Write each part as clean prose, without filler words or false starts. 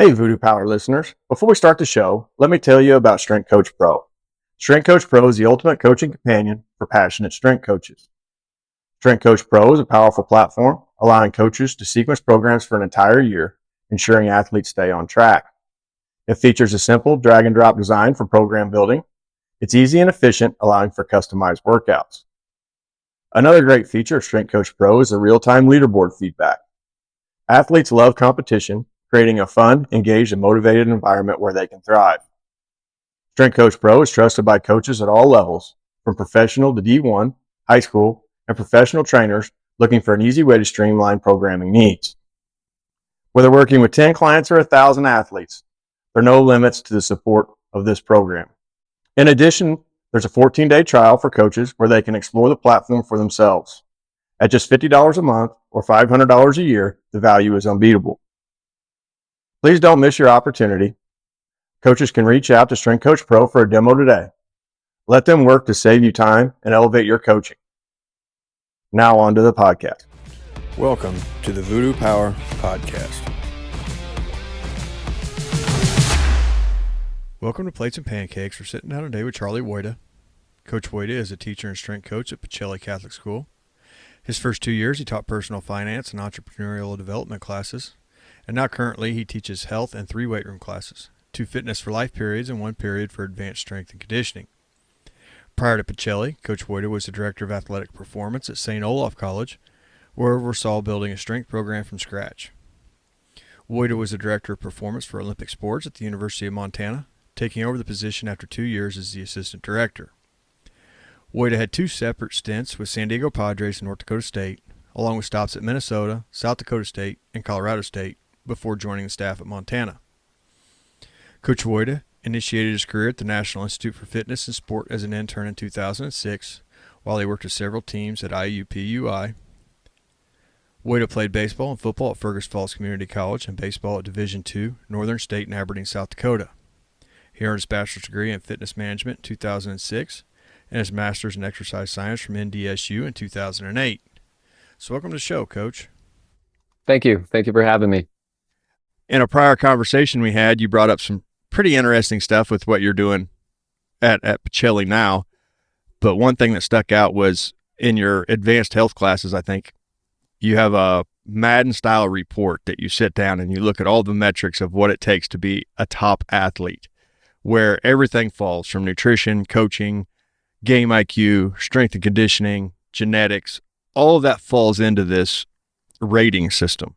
Hey, Voodoo Power listeners. Before we start the show, let me tell you about Strength Coach Pro. Strength Coach Pro is the ultimate coaching companion for passionate strength coaches. Strength Coach Pro is a powerful platform allowing coaches to sequence programs for an entire year, ensuring athletes stay on track. It features a simple drag and drop design for program building. It's easy and efficient, allowing for customized workouts. Another great feature of Strength Coach Pro is the real-time leaderboard feedback. Athletes love competition, creating a fun, engaged, and motivated environment where they can thrive. Strength Coach Pro is trusted by coaches at all levels, from professional to D1, high school, and professional trainers looking for an easy way to streamline programming needs. Whether working with 10 clients or 1,000 athletes, there are no limits to the support of this program. In addition, there's a 14-day trial for coaches where they can explore the platform for themselves. At just $50 a month or $500 a year, the value is unbeatable. Please don't miss your opportunity. Coaches can reach out to Strength Coach Pro for a demo today. Let them work to save you time and elevate your coaching. Now on to the podcast. Welcome to the Voodoo Power Podcast. Welcome to Plates and Pancakes. We're sitting down today with Charlie Woida. Coach Woida is a teacher and strength coach at Pacelli Catholic School. His first 2 years, he taught personal finance and entrepreneurial development classes. And now currently he teaches health and 3 weight room classes, 2 fitness for life periods and 1 period for advanced strength and conditioning. Prior to Pacelli, Coach Woida was the director of athletic performance at Olaf College, where oversaw building a strength program from scratch. Woida was the director of performance for Olympic sports at the University of Montana, taking over the position after 2 years as the assistant director. Woida had 2 separate stints with San Diego Padres and North Dakota State, along with stops at Minnesota, South Dakota State, and Colorado State, before joining the staff at Montana. Coach Woida initiated his career at the National Institute for Fitness and Sport as an intern in 2006, while he worked with several teams at IUPUI. Woida played baseball and football at Fergus Falls Community College and baseball at Division II, Northern State in Aberdeen, South Dakota. He earned his bachelor's degree in fitness management in 2006 and his master's in exercise science from NDSU in 2008. So welcome to the show, Coach. Thank you. Thank you for having me. In a prior conversation we had, you brought up some pretty interesting stuff with what you're doing at Pacelli now. But one thing that stuck out was in your advanced health classes, I think, you have a Madden-style report that you sit down and you look at all the metrics of what it takes to be a top athlete, where everything falls from nutrition, coaching, game IQ, strength and conditioning, genetics, all of that falls into this rating system.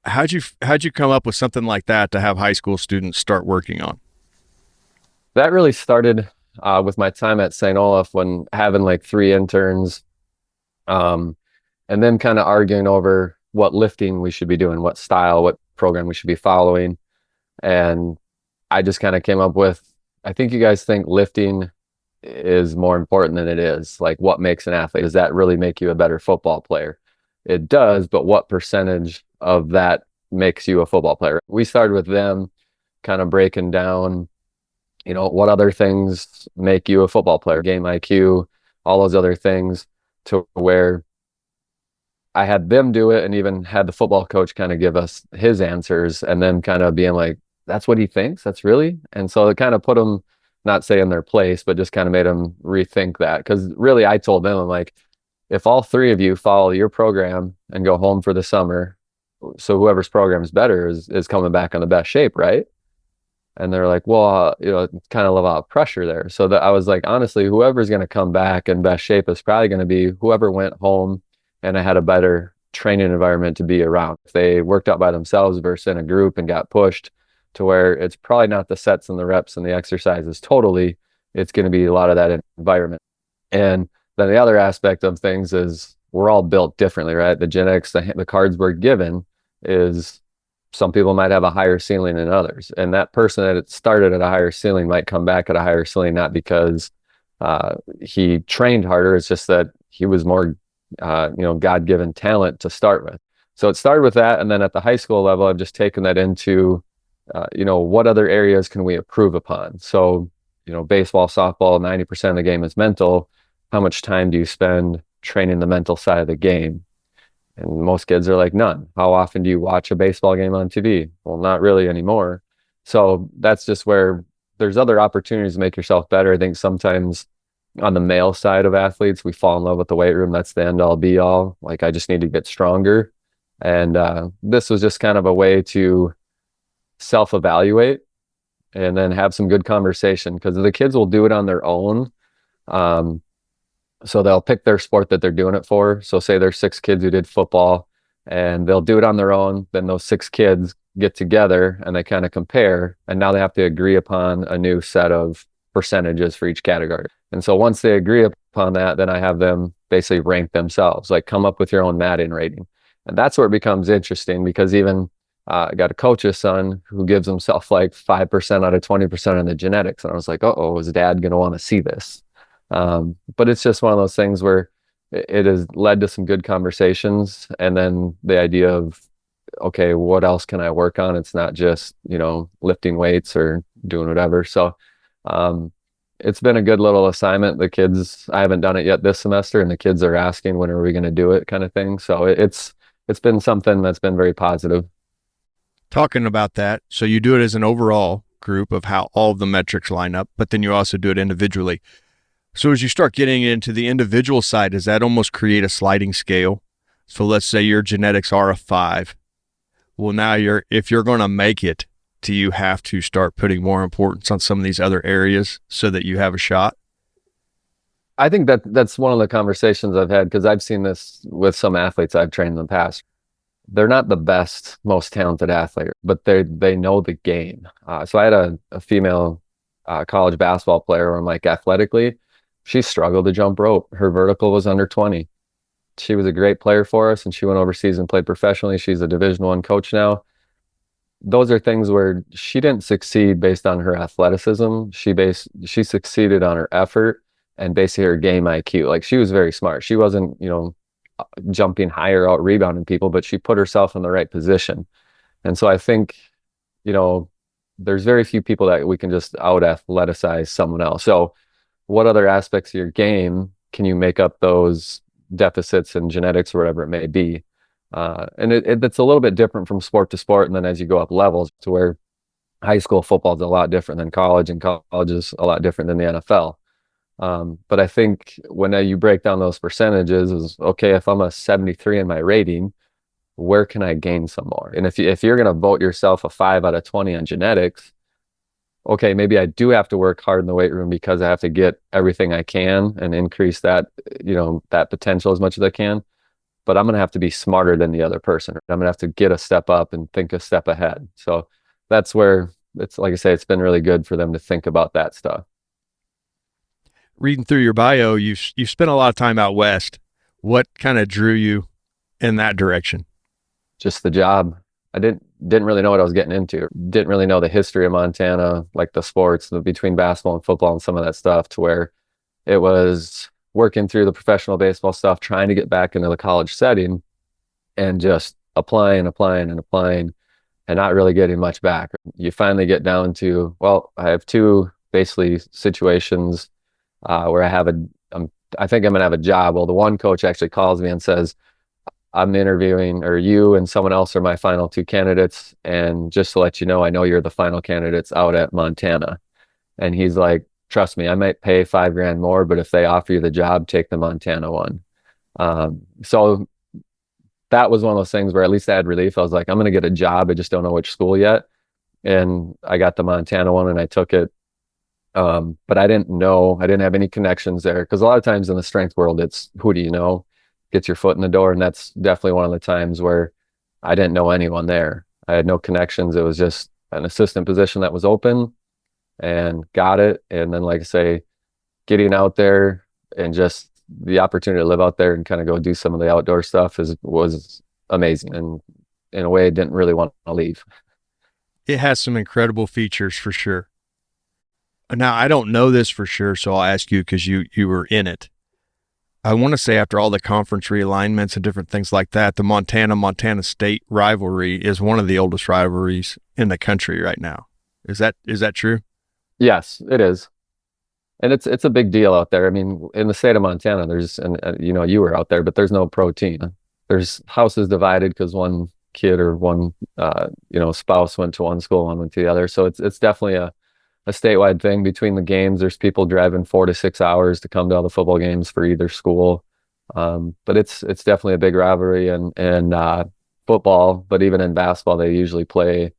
How'd you come up with something like that to have high school students start working on? That really started with my time at St. Olaf, when having like 3 interns, and then kind of arguing over what lifting we should be doing, what style, what program we should be following. And I just kind of came up with, I think you guys think lifting is more important than it is. Like, what makes an athlete? Does that really make you a better football player? It does, but what percentage of that makes you a football player? We started with them kind of breaking down, what other things make you a football player, game IQ, all those other things, to where I had them do it and even had the football coach kind of give us his answers, and then kind of being like, that's what he thinks? That's really? And so it kind of put them, not say in their place, but just kind of made them rethink that. Because really, I told them, I'm like, if all 3 of you follow your program and go home for the summer, so whoever's program is better is coming back in the best shape, right? And they're like, well, it's kind of a lot of pressure there. So I was like, honestly, whoever's going to come back in best shape is probably going to be whoever went home and I had a better training environment to be around. If they worked out by themselves versus in a group and got pushed to where it's probably not the sets and the reps and the exercises totally, it's going to be a lot of that environment. And then the other aspect of things is we're all built differently, right? The genetics, the cards we're given is, some people might have a higher ceiling than others. And that person that started at a higher ceiling might come back at a higher ceiling, not because he trained harder. It's just that he was more, God-given talent to start with. So it started with that. And then at the high school level, I've just taken that into, what other areas can we improve upon? So, baseball, softball, 90% of the game is mental. How much time do you spend training the mental side of the game? And most kids are like, none. How often do you watch a baseball game on TV? Well, not really anymore. So that's just where there's other opportunities to make yourself better. I think sometimes on the male side of athletes, we fall in love with the weight room. That's the end all be all. Like, I just need to get stronger. And this was just kind of a way to self evaluate and then have some good conversation, because the kids will do it on their own. Um, so they'll pick their sport that they're doing it for. So say there's 6 kids who did football and they'll do it on their own. Then those 6 kids get together and they kind of compare. And now they have to agree upon a new set of percentages for each category. And so once they agree upon that, then I have them basically rank themselves, like come up with your own Madden rating. And that's where it becomes interesting, because even I got a coach's son who gives himself like 5% out of 20% on the genetics. And I was like, oh, is dad going to want to see this? But it's just one of those things where it has led to some good conversations. And then the idea of, okay, what else can I work on? It's not just, lifting weights or doing whatever. So, it's been a good little assignment. The kids, I haven't done it yet this semester, and the kids are asking, when are we going to do it, kind of thing. So it's been something that's been very positive. Talking about that, so you do it as an overall group of how all of the metrics line up, but then you also do it individually. So as you start getting into the individual side, does that almost create a sliding scale? So let's say your genetics are a 5. Well, now if you're going to make it, do you have to start putting more importance on some of these other areas so that you have a shot? I think that's one of the conversations I've had, because I've seen this with some athletes I've trained in the past. They're not the best, most talented athlete, but they know the game. So I had a female college basketball player where I'm like, athletically, she struggled to jump rope. Her vertical was under 20. She was a great player for us, and she went overseas and played professionally. She's a Division I coach now. Those are things where she didn't succeed based on her athleticism. She succeeded on her effort and basically her game IQ. Like, she was very smart. She wasn't, jumping higher, out rebounding people, but she put herself in the right position. And so I think, there's very few people that we can just out athleticize someone else. So what other aspects of your game can you make up those deficits in genetics or whatever it may be? And it's a little bit different from sport to sport. And then as you go up levels, to where high school football is a lot different than college, and college is a lot different than the NFL. But I think when you break down those percentages, is okay, if I'm a 73 in my rating, where can I gain some more? And if you're going to vote yourself a 5 out of 20 on genetics, okay, maybe I do have to work hard in the weight room because I have to get everything I can and increase that, that potential as much as I can. But I'm going to have to be smarter than the other person. I'm going to have to get a step up and think a step ahead. So that's where it's, like I say, it's been really good for them to think about that stuff. Reading through your bio, you spent a lot of time out west. What kind of drew you in that direction? Just the job. I didn't really know what I was getting into. Didn't really know the history of Montana, like the sports between basketball and football and some of that stuff, to where it was working through the professional baseball stuff, trying to get back into the college setting, and just applying and not really getting much back. You finally get down to, well, I have 2 basically situations where I think I'm going to have a job. Well, the one coach actually calls me and says, I'm interviewing, or you and someone else are my final 2 candidates. And just to let you know, I know you're the final candidates out at Montana. And he's like, trust me, I might pay $5,000 more, but if they offer you the job, take the Montana one. So that was one of those things where at least I had relief. I was like, I'm going to get a job. I just don't know which school yet. And I got the Montana one and I took it. But I didn't have any connections there, because a lot of times in the strength world, it's who do you know, get your foot in the door. And that's definitely one of the times where I didn't know anyone there. I had no connections. It was just an assistant position that was open, and got it. And then, like I say, getting out there and just the opportunity to live out there and kind of go do some of the outdoor stuff was amazing. And in a way, I didn't really want to leave. It has some incredible features for sure. Now, I don't know this for sure, so I'll ask you because you were in it. I want to say after all the conference realignments and different things like that, the Montana State rivalry is one of the oldest rivalries in the country right now. Is that true? Yes, it is. And it's a big deal out there. I mean, in the state of Montana, there's, and you were out there, but there's no pro team. there's houses divided because one kid or one spouse went to one school, one went to the other. So it's definitely a statewide thing. Between the games, there's people driving 4 to 6 hours to come to all the football games for either school. But it's definitely a big rivalry and football, but even in basketball, they usually play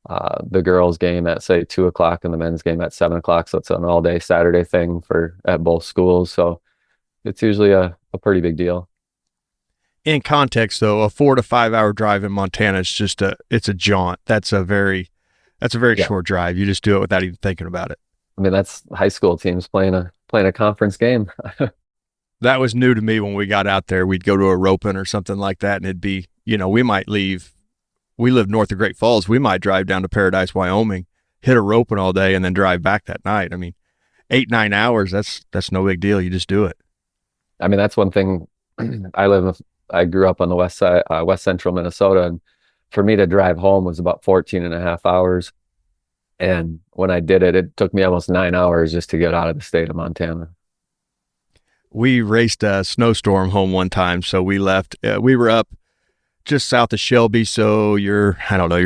the girls' game at say 2 o'clock and the men's game at 7 o'clock. So it's an all day Saturday thing for at both schools. So it's usually a pretty big deal. In context, though, a 4 to 5 hour drive in Montana is just it's a jaunt. That's a very Yeah. short drive. You just do it without even thinking about it. I mean, that's high school teams playing a conference game. That was new to me when we got out there. We'd go to a roping or something like that, and it'd be, we might leave. We live north of Great Falls. We might drive down to Paradise, Wyoming, hit a roping all day, and then drive back that night. I mean, 8-9 hours. That's no big deal. You just do it. I mean, that's one thing. I grew up on the west side, west central Minnesota, and for me to drive home was about 14 and a half hours. And when I did it, it took me almost 9 hours just to get out of the state of Montana. We raced a snowstorm home one time, so we left. We were up just south of Shelby, so you're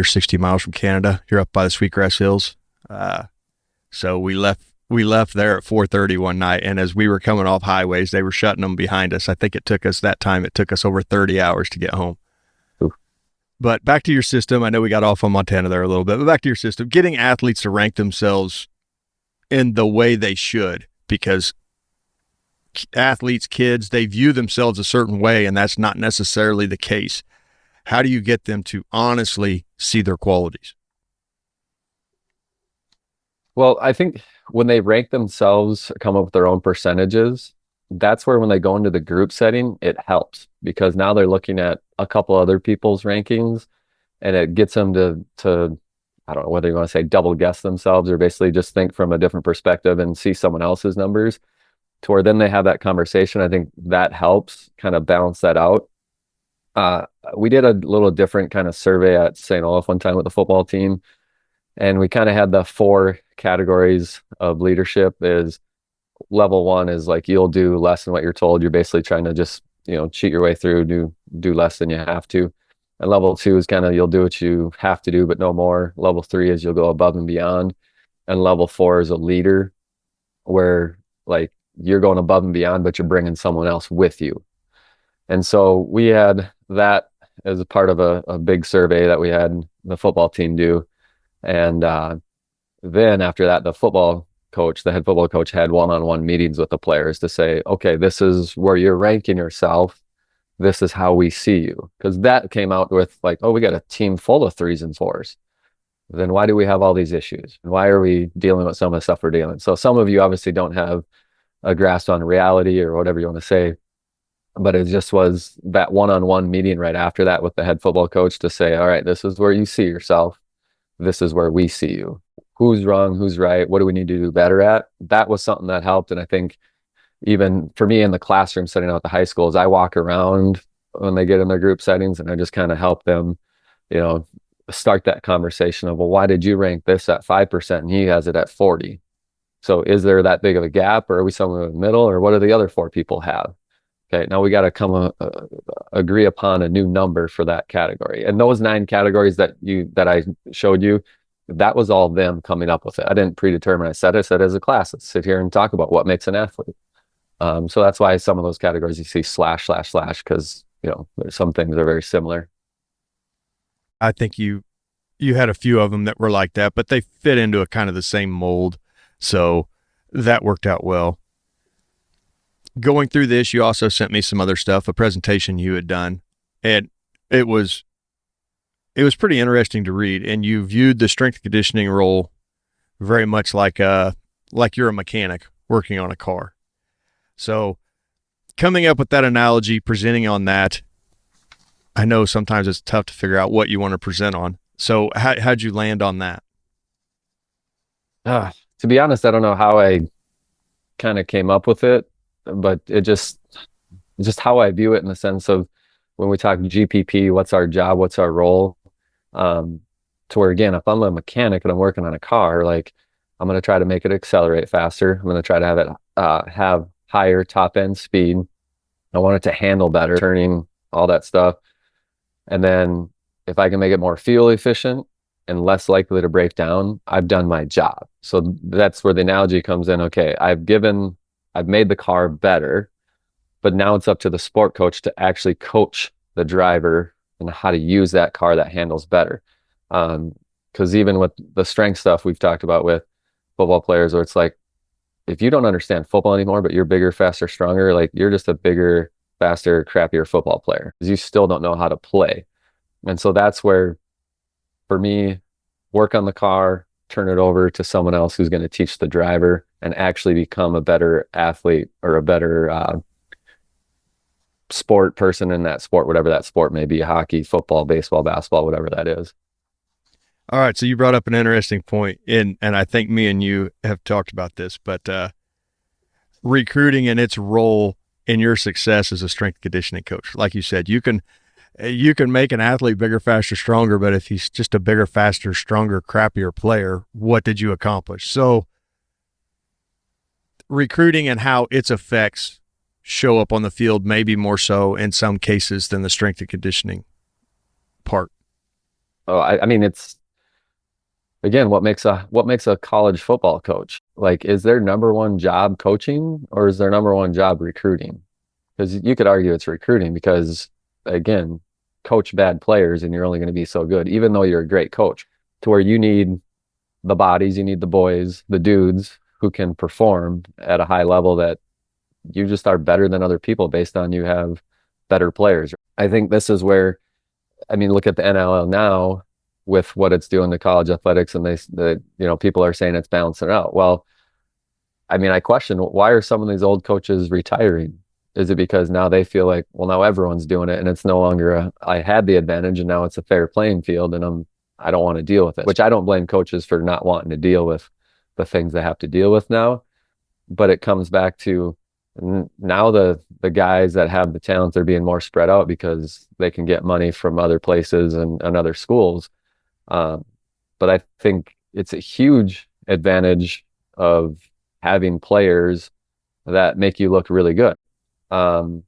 60 miles from Canada. You're up by the Sweetgrass Hills. So we left there at 4:30 one night, and as we were coming off highways, they were shutting them behind us. I think it took us over 30 hours to get home. Ooh. But back to your system. I know we got off on Montana there a little bit, but back to your system. Getting athletes to rank themselves in the way they should, because athletes, kids, they view themselves a certain way, and that's not necessarily the case. How do you get them to honestly see their qualities? Well, I think when they rank themselves, come up with their own percentages, that's where when they go into the group setting, it helps because now they're looking at a couple other people's rankings and it gets them to I don't know whether you want to say double guess themselves or basically just think from a different perspective and see someone else's numbers to where then they have that conversation. I think that helps kind of balance that out. We did a little different kind of survey at St. Olaf one time with the football team, and we kind of had the 4 categories of leadership. Is level one is like you'll do less than what you're told. You're basically trying to just cheat your way through, do less than you have to. And level two is kind of you'll do what you have to do, but no more. Level three is you'll go above and beyond. And level four is a leader, where like you're going above and beyond, but you're bringing someone else with you. And so we had that as a part of a big survey that we had the football team do. And then after that, the head football coach had one-on-one meetings with the players to say, okay, this is where you're ranking yourself. This is how we see you. Because that came out with like, oh, we got a team full of 3s and 4s. Then why do we have all these issues? And why are we dealing with some of the stuff we're dealing? So some of you obviously don't have a grasp on reality or whatever you want to say. But it just was that one-on-one meeting right after that with the head football coach to say, all right, this is where you see yourself. This is where we see you. Who's wrong? Who's right? What do we need to do better at? That was something that helped. And I think even for me in the classroom setting out the high schools, I walk around when they get in their group settings and I just kind of help them, start that conversation of, well, why did you rank this at 5% and he has it at 40? So is there that big of a gap, or are we somewhere in the middle, or what do the other 4 people have? Okay, now we got to agree upon a new number for that category. And those 9 categories that I showed you, that was all them coming up with it. I didn't predetermine. I said as a class, let's sit here and talk about what makes an athlete. So that's why some of those categories you see slash, because some things are very similar. I think you had a few of them that were like that, but they fit into a kind of the same mold. So that worked out well. Going through this, you also sent me some other stuff, a presentation you had done, and it was pretty interesting to read. And you viewed the strength and conditioning role very much like you're a mechanic working on a car. So coming up with that analogy, presenting on that, I know sometimes it's tough to figure out what you want to present on. So how'd you land on that? To be honest, I don't know how I kind of came up with it, but it just how I view it in the sense of when we talk GPP, what's our job, what's our role, to where again, if I'm a mechanic and I'm working on a car, like I'm going to try to make it accelerate faster. I'm going to try to have it have higher top end speed. I want it to handle better, turning all that stuff. And then if I can make it more fuel efficient and less likely to break down, I've done my job. So that's where the analogy comes in. Okay, I've made the car better, but now it's up to the sport coach to actually coach the driver and how to use that car that handles better. Because even with the strength stuff we've talked about with football players, where it's like, if you don't understand football anymore, but you're bigger, faster, stronger, like you're just a bigger, faster, crappier football player because you still don't know how to play. And so that's where, for me, work on the car, turn it over to someone else who's going to teach the driver and actually become a better athlete or a better sport person in that sport, whatever that sport may be, hockey, football, baseball, basketball, whatever that is. All right, so you brought up an interesting point, and I think me and you have talked about this, but recruiting and its role in your success as a strength conditioning coach. Like you said, you can make an athlete bigger, faster, stronger, but if he's just a bigger, faster, stronger, crappier player, what did you accomplish? So recruiting and how its effects show up on the field, maybe more so in some cases than the strength and conditioning part. Oh, I mean, it's, again, what makes a college football coach? Like, is their number one job coaching or is their number one job recruiting? Because you could argue it's recruiting because, again, coach bad players and you're only going to be so good, even though you're a great coach, to where you need the bodies, you need the boys, the dudes who can perform at a high level that you just are better than other people based on you have better players. I think this is where, I mean, look at the NIL now with what it's doing to college athletics, and people are saying it's balancing out. Well, I mean, I question, why are some of these old coaches retiring? Is it because now they feel like, well, now everyone's doing it and it's no longer I had the advantage and now it's a fair playing field and I don't want to deal with it, which I don't blame coaches for not wanting to deal with the things they have to deal with now. But it comes back to now the guys that have the talent, they're being more spread out because they can get money from other places and other schools. But I think it's a huge advantage of having players that make you look really good. I'll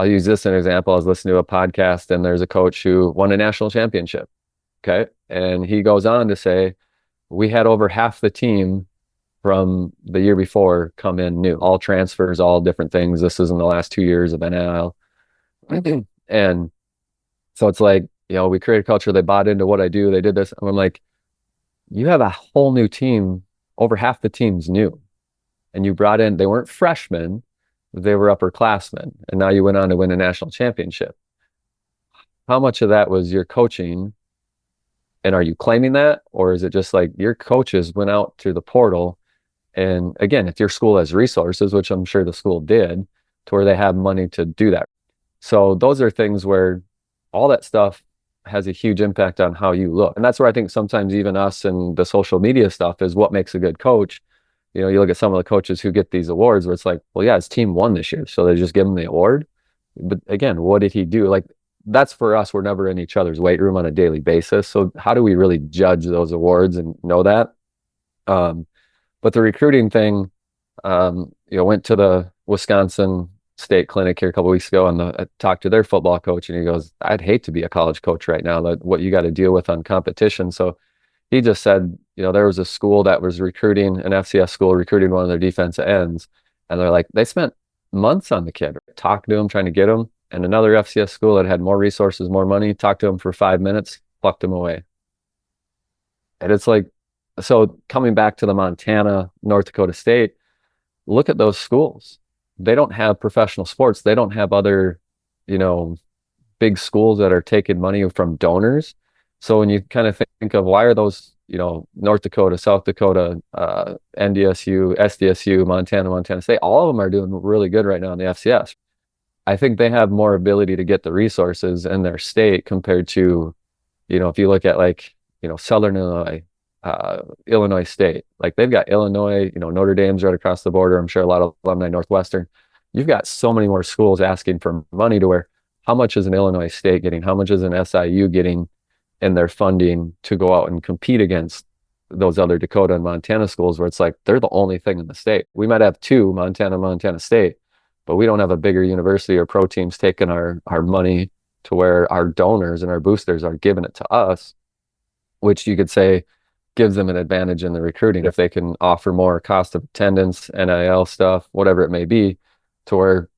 use this as an example. I was listening to a podcast and there's a coach who won a national championship. Okay. And he goes on to say, we had over half the team from the year before come in new, all transfers, all different things. This is in the last 2 years of NIL. And so it's like, we created a culture. They bought into what I do. They did this. And I'm like, you have a whole new team. Over half the team's new. And you brought in, they weren't freshmen, they were upperclassmen. And now you went on to win a national championship. How much of that was your coaching? And are you claiming that? Or is it just like your coaches went out to the portal? And again, if your school has resources, which I'm sure the school did, to where they have money to do that. So those are things where all that stuff has a huge impact on how you look. And that's where I think sometimes even us and the social media stuff is what makes a good coach. You look at some of the coaches who get these awards where it's like, well, yeah, his team won this year, so they just give him the award. But again, what did he do? Like, that's for us. We're never in each other's weight room on a daily basis. So how do we really judge those awards and know that? But the recruiting thing, went to the Wisconsin State Clinic here a couple of weeks ago, and I talked to their football coach, and he goes, "I'd hate to be a college coach right now. That what you got to deal with on competition." So he just said, there was a school that was recruiting, an FCS school recruiting one of their defensive ends, and they're like, they spent months on the kid, talking to him, trying to get him, and another FCS school that had more resources, more money, talked to him for 5 minutes, plucked him away. And it's like, so coming back to the Montana, North Dakota State, look at those schools. They don't have professional sports. They don't have other, big schools that are taking money from donors. So when you kind of think of why are those, North Dakota, South Dakota, NDSU, SDSU, Montana State, all of them are doing really good right now in the FCS. I think they have more ability to get the resources in their state compared to, if you look at Southern Illinois, Illinois State, like they've got Illinois, Notre Dame's right across the border. I'm sure a lot of alumni Northwestern. You've got so many more schools asking for money to where how much is an Illinois State getting? How much is an SIU getting in their funding to go out and compete against those other Dakota and Montana schools where it's like they're the only thing in the state. We might have two, Montana State, but we don't have a bigger university or pro teams taking our money to where our donors and our boosters are giving it to us, which you could say gives them an advantage in the recruiting if they can offer more cost of attendance, NIL stuff, whatever it may be, to where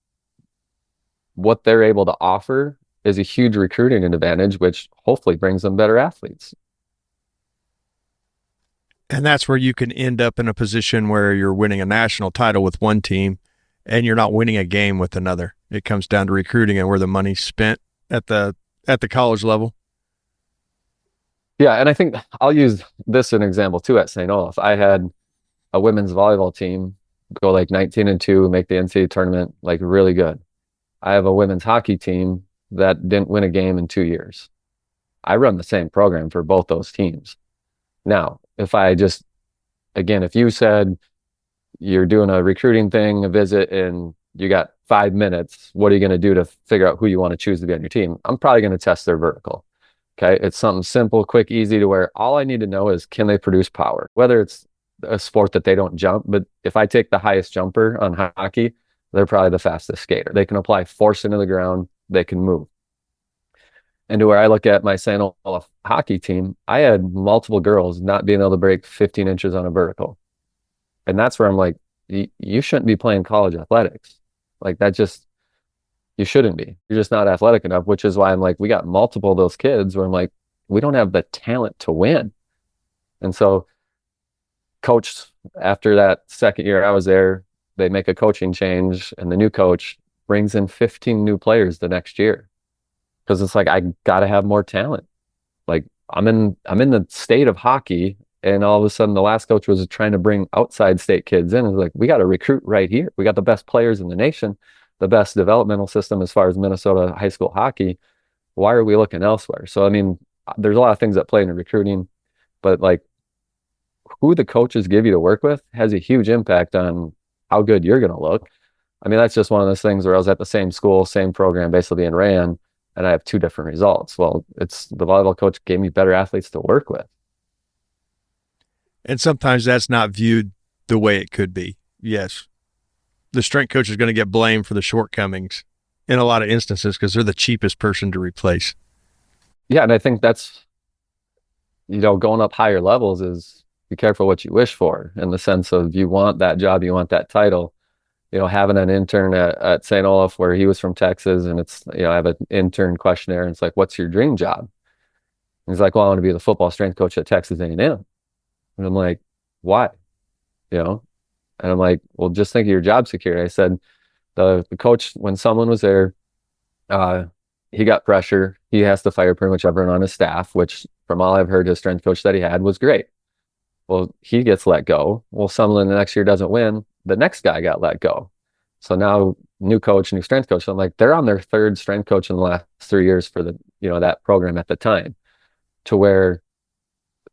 what they're able to offer is a huge recruiting advantage, which hopefully brings them better athletes. And that's where you can end up in a position where you're winning a national title with one team and you're not winning a game with another. It comes down to recruiting and where the money's spent at the college level. Yeah, and I think I'll use this as an example too at St. Olaf. I had a women's volleyball team go like 19-2, make the NCAA tournament, like really good. I have a women's hockey team that didn't win a game in 2 years. I run the same program for both those teams. Now, if you said you're doing a recruiting thing, a visit, and you got 5 minutes, what are you going to do to figure out who you want to choose to be on your team? I'm probably going to test their vertical. Okay. It's something simple, quick, easy to where all I need to know is can they produce power? Whether it's a sport that they don't jump, but if I take the highest jumper on hockey, they're probably the fastest skater. They can apply force into the ground, they can move. And to where I look at my St. Olaf hockey team, I had multiple girls not being able to break 15 inches on a vertical. And that's where I'm like, you shouldn't be playing college athletics. Like you shouldn't be. You're just not athletic enough, which is why I'm like, we got multiple of those kids where I'm like, we don't have the talent to win. And so coach, after that second year I was there, they make a coaching change and the new coach brings in 15 new players the next year. Because it's like, I got to have more talent. Like I'm in the state of hockey, and all of a sudden the last coach was trying to bring outside state kids in. It's like, we got to recruit right here. We got the best players in the nation, the best developmental system as far as Minnesota high school hockey. Why are we looking elsewhere? So, I mean, there's a lot of things that play into recruiting, but like who the coaches give you to work with has a huge impact on how good you're going to look. I mean, that's just one of those things where I was at the same school, same program, basically being ran, and I have two different results. Well, it's the volleyball coach gave me better athletes to work with. And sometimes that's not viewed the way it could be. Yes. The strength coach is going to get blamed for the shortcomings in a lot of instances because they're the cheapest person to replace. Yeah, and I think that's, going up higher levels is be careful what you wish for, in the sense of you want that job, you want that title. Having an intern at St. Olaf where he was from Texas, and it's, I have an intern questionnaire and it's like, what's your dream job? And he's like, well, I want to be the football strength coach at Texas A&M. And I'm like, why? And I'm like, well, just think of your job security. I said, the coach, when someone was there, he got pressure. He has to fire pretty much everyone on his staff, which from all I've heard, his strength coach that he had was great. Well, he gets let go. Well, someone the next year doesn't win. The next guy got let go. So now new coach, new strength coach. So I'm like, they're on their third strength coach in the last 3 years for the, that program at the time, to where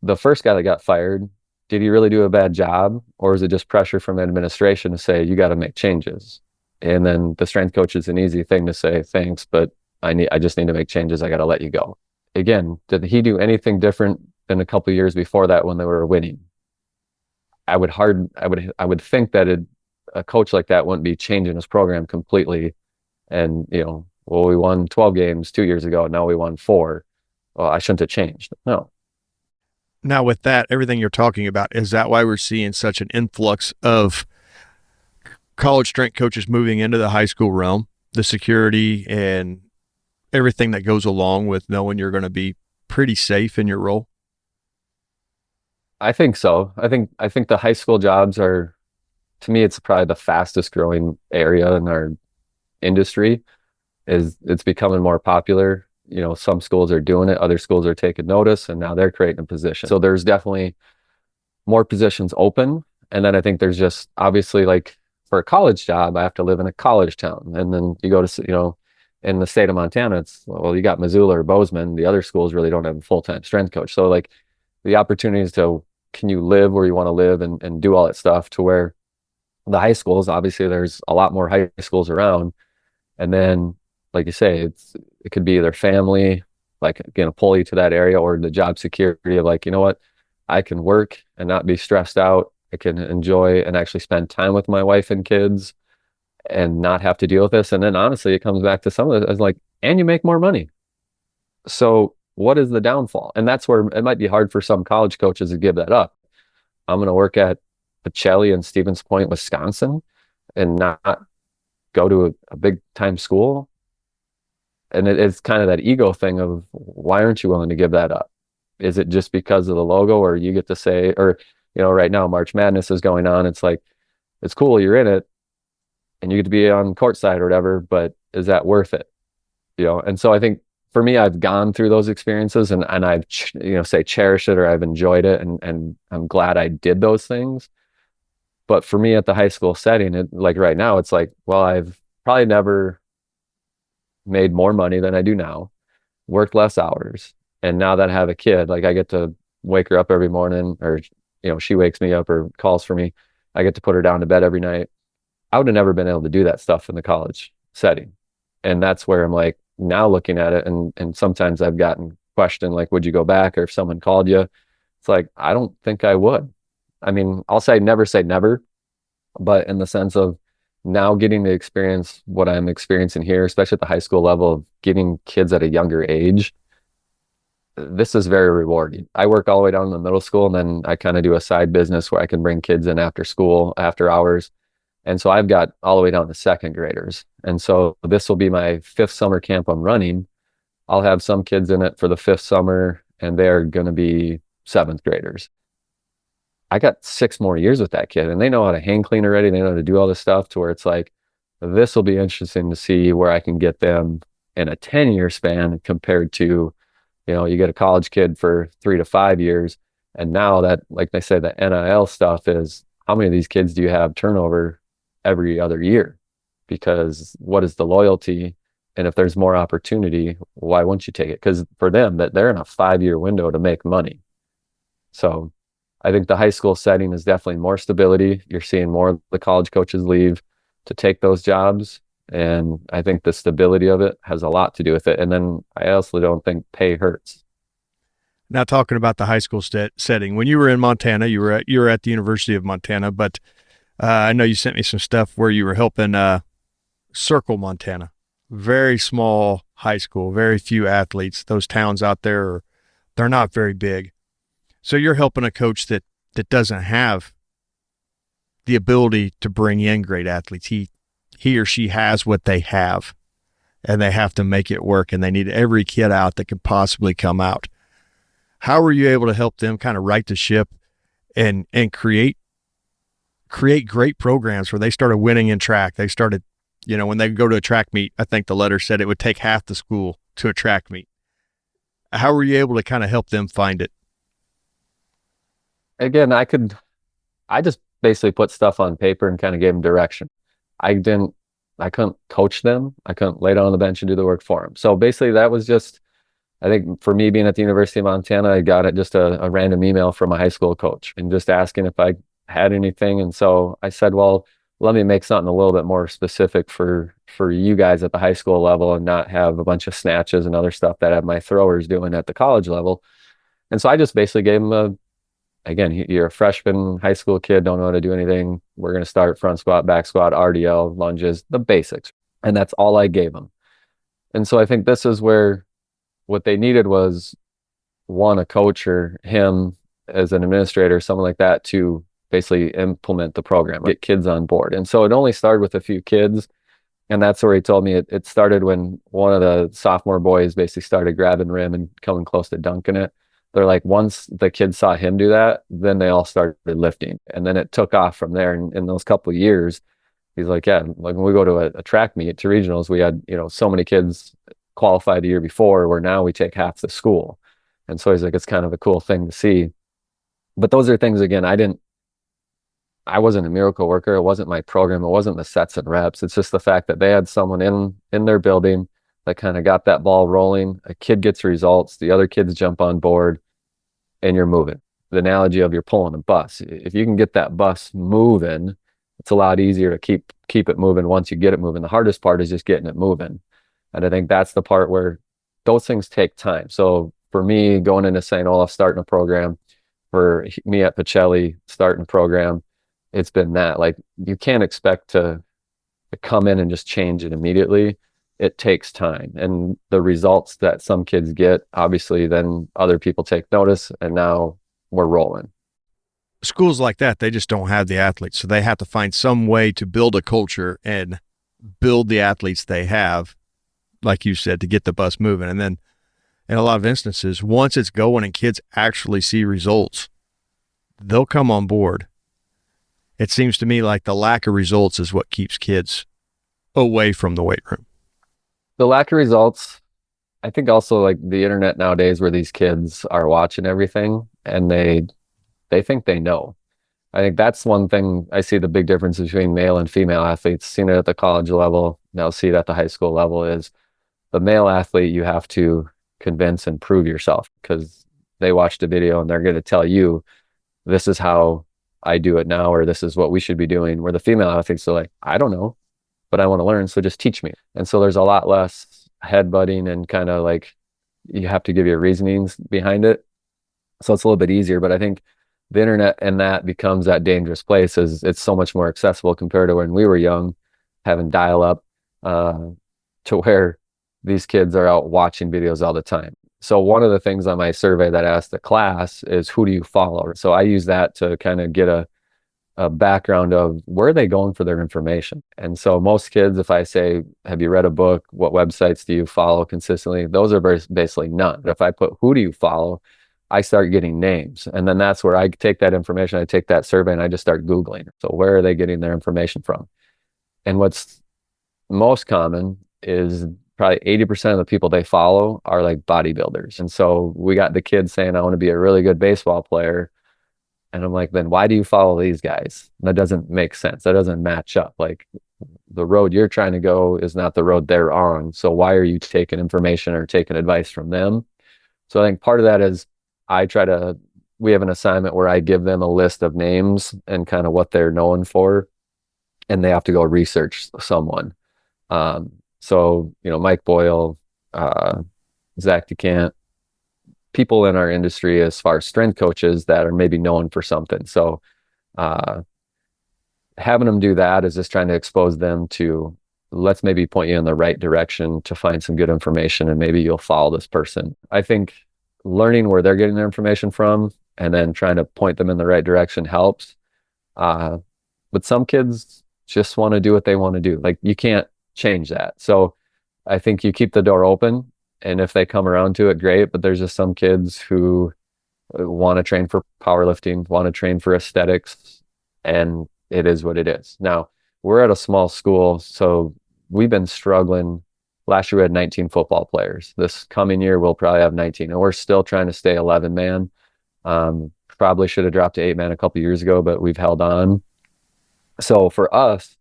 the first guy that got fired, did he really do a bad job? Or is it just pressure from administration to say, you got to make changes? And then the strength coach is an easy thing to say, thanks, but I just need to make changes. I got to let you go. Again, did he do anything different than a couple of years before that when they were winning? I would think that a coach like that wouldn't be changing his program completely. And, well, we won 12 games 2 years ago. Now we won 4. Well, I shouldn't have changed. No. Now with that, everything you're talking about, is that why we're seeing such an influx of college strength coaches moving into the high school realm, the security and everything that goes along with knowing you're going to be pretty safe in your role? I think so. I think the high school jobs are, to me, it's probably the fastest growing area in our industry. It's becoming more popular. Some schools are doing it, other schools are taking notice, and now they're creating a position. So there's definitely more positions open. And then I think there's just obviously, like, for a college job, I have to live in a college town. And then you go to, in the state of Montana, it's, well, you got Missoula or Bozeman. The other schools really don't have a full-time strength coach. So like the opportunities to, can you live where you want to live and do all that stuff, to where the high schools, obviously there's a lot more high schools around. And then, like you say, it could be their family, like, again, pull you to that area, or the job security of like, you know what, I can work and not be stressed out. I can enjoy and actually spend time with my wife and kids and not have to deal with this. And then honestly, it comes back to some of it as like, and you make more money. So what is the downfall? And that's where it might be hard for some college coaches to give that up. I'm going to work at Pacelli in Stevens Point, Wisconsin, and not go to a big time school. And it's kind of that ego thing of why aren't you willing to give that up? Is it just because of the logo, or you get to say, or, right now March Madness is going on. It's like, it's cool, you're in it and you get to be on courtside or whatever, but is that worth it? And so I think for me, I've gone through those experiences, and I've, say cherished it, or I've enjoyed it. And I'm glad I did those things. But for me at the high school setting, like right now, it's like, well, I've probably never made more money than I do now, worked less hours. And now that I have a kid, like I get to wake her up every morning, or, she wakes me up or calls for me. I get to put her down to bed every night. I would have never been able to do that stuff in the college setting. And that's where I'm like, now looking at it, and sometimes I've gotten questioned, like, would you go back? Or if someone called you, it's like, I don't think I would. I mean, I'll say never, but in the sense of now getting to experience what I'm experiencing here, especially at the high school level, of getting kids at a younger age, this is very rewarding. I work all the way down in the middle school, and then I kind of do a side business where I can bring kids in after school, after hours. And so I've got all the way down to second graders. And so this will be my fifth summer camp I'm running. I'll have some kids in it for the fifth summer, and they're going to be seventh graders. I got 6 more years with that kid, and they know how to hang clean already. They know how to do all this stuff, to where it's like, this will be interesting to see where I can get them in a 10-year span compared to, you get a college kid for 3 to 5 years. And now that, like they say, the NIL stuff is, how many of these kids do you have turnover every other year? Because what is the loyalty? And if there's more opportunity, why wouldn't you take it? Because for them, that they're in a 5-year window to make money. So I think the high school setting is definitely more stability. You're seeing more of the college coaches leave to take those jobs. And I think the stability of it has a lot to do with it. And then I also don't think pay hurts. Now, talking about the high school setting, when you were in Montana, you were at the University of Montana, but I know you sent me some stuff where you were helping Circle, Montana. Very small high school, very few athletes. Those towns out there, they're not very big. So you're helping a coach that doesn't have the ability to bring in great athletes. He or she has what they have, and they have to make it work, and they need every kid out that could possibly come out. How were you able to help them kind of right the ship and create great programs where they started winning in track? They started, when they go to a track meet, I think the letter said it would take half the school to a track meet. How were you able to kind of help them find it? Again, I just basically put stuff on paper and kind of gave them direction. I couldn't coach them. I couldn't lay down on the bench and do the work for them. So basically that was just, I think for me being at the University of Montana, I got it just a random email from a high school coach and just asking if I had anything. And so I said, well, let me make something a little bit more specific for you guys at the high school level, and not have a bunch of snatches and other stuff that I have my throwers doing at the college level. And so I just basically gave them again, you're a freshman high school kid, don't know how to do anything. We're going to start front squat, back squat, RDL, lunges, the basics. And that's all I gave them. And so I think this is where what they needed was, one, a coach, or him as an administrator, something like that, to basically implement the program, get kids on board. And so it only started with a few kids. And that's where he told me it started when one of the sophomore boys basically started grabbing rim and coming close to dunking it. They're like, once the kids saw him do that, then they all started lifting. And then it took off from there. And in those couple of years, he's like, yeah, like when we go to a track meet, to regionals, we had, so many kids qualified the year before, where now we take half the school. And so he's like, it's kind of a cool thing to see. But those are things, again, I wasn't a miracle worker. It wasn't my program. It wasn't the sets and reps. It's just the fact that they had someone in their building that kind of got that ball rolling. A kid gets results, the other kids jump on board, and you're moving. The analogy of you're pulling a bus. If you can get that bus moving, it's a lot easier to keep it moving once you get it moving. The hardest part is just getting it moving. And I think that's the part where those things take time. So for me, going into St. Olaf, starting a program, for me at Pacelli, starting a program, it's been that. Like, you can't expect to come in and just change it immediately. it takes time. And the results that some kids get, obviously, then other people take notice, and now we're rolling. Schools like that, they just don't have the athletes. So they have to find some way to build a culture and build the athletes they have, like you said, to get the bus moving. And then in a lot of instances, once it's going and kids actually see results, they'll come on board. It seems to me like the lack of results is what keeps kids away from the weight room. The lack of results, I think also like the internet nowadays where these kids are watching everything and they think they know. I think that's one thing I see the big difference between male and female athletes, seen it at the college level, now see it at the high school level, is the male athlete, you have to convince and prove yourself because they watched a video and they're going to tell you, this is how I do it now, or this is what we should be doing. Where the female athletes are like, I don't know, but I want to learn, so just teach me. And so there's a lot less headbutting and kind of like you have to give your reasonings behind it. So it's a little bit easier, but I think the internet and that becomes that dangerous place as it's so much more accessible compared to when we were young, having dial up, to where these kids are out watching videos all the time. So one of the things on my survey that I asked the class is, who do you follow? So I use that to kind of get a background of where are they going for their information. And so most kids, if I say, have you read a book? What websites do you follow consistently? Those are basically none. But if I put, who do you follow? I start getting names. And then that's where I take that information, I take that survey and I just start Googling. So where are they getting their information from? And what's most common is probably 80% of the people they follow are like bodybuilders. And so we got the kids saying, I want to be a really good baseball player. And I'm like, then why do you follow these guys? That doesn't make sense. That doesn't match up. Like the road you're trying to go is not the road they're on. So why are you taking information or taking advice from them? So I think part of that is we have an assignment where I give them a list of names and kind of what they're known for, and they have to go research someone. So, Mike Boyle, Zach DeCant, people in our industry as far as strength coaches that are maybe known for something. So having them do that is just trying to expose them to, let's maybe point you in the right direction to find some good information, and maybe you'll follow this person. I think learning where they're getting their information from and then trying to point them in the right direction helps. But some kids just want to do what they want to do. Like you can't change that. So I think you keep the door open, and if they come around to it, great. But there's just some kids who want to train for powerlifting, want to train for aesthetics, and it is what it is. Now, we're at a small school, so we've been struggling. Last year we had 19 football players. This coming year we'll probably have 19, and we're still trying to stay 11 man. Probably should have dropped to 8 man a couple years ago, but we've held on. So for us,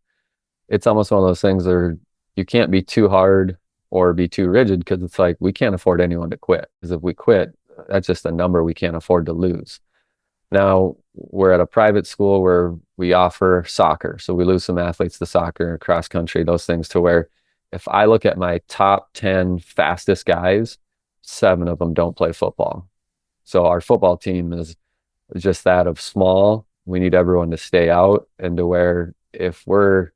it's almost one of those things where you can't be too hard or be too rigid, because it's like we can't afford anyone to quit. Because if we quit, that's just a number we can't afford to lose. Now, we're at a private school where we offer soccer. So we lose some athletes to soccer, cross country, those things, to where if I look at my top 10 fastest guys, 7 of them don't play football. So our football team is just that of small. We need everyone to stay out, and to where if we're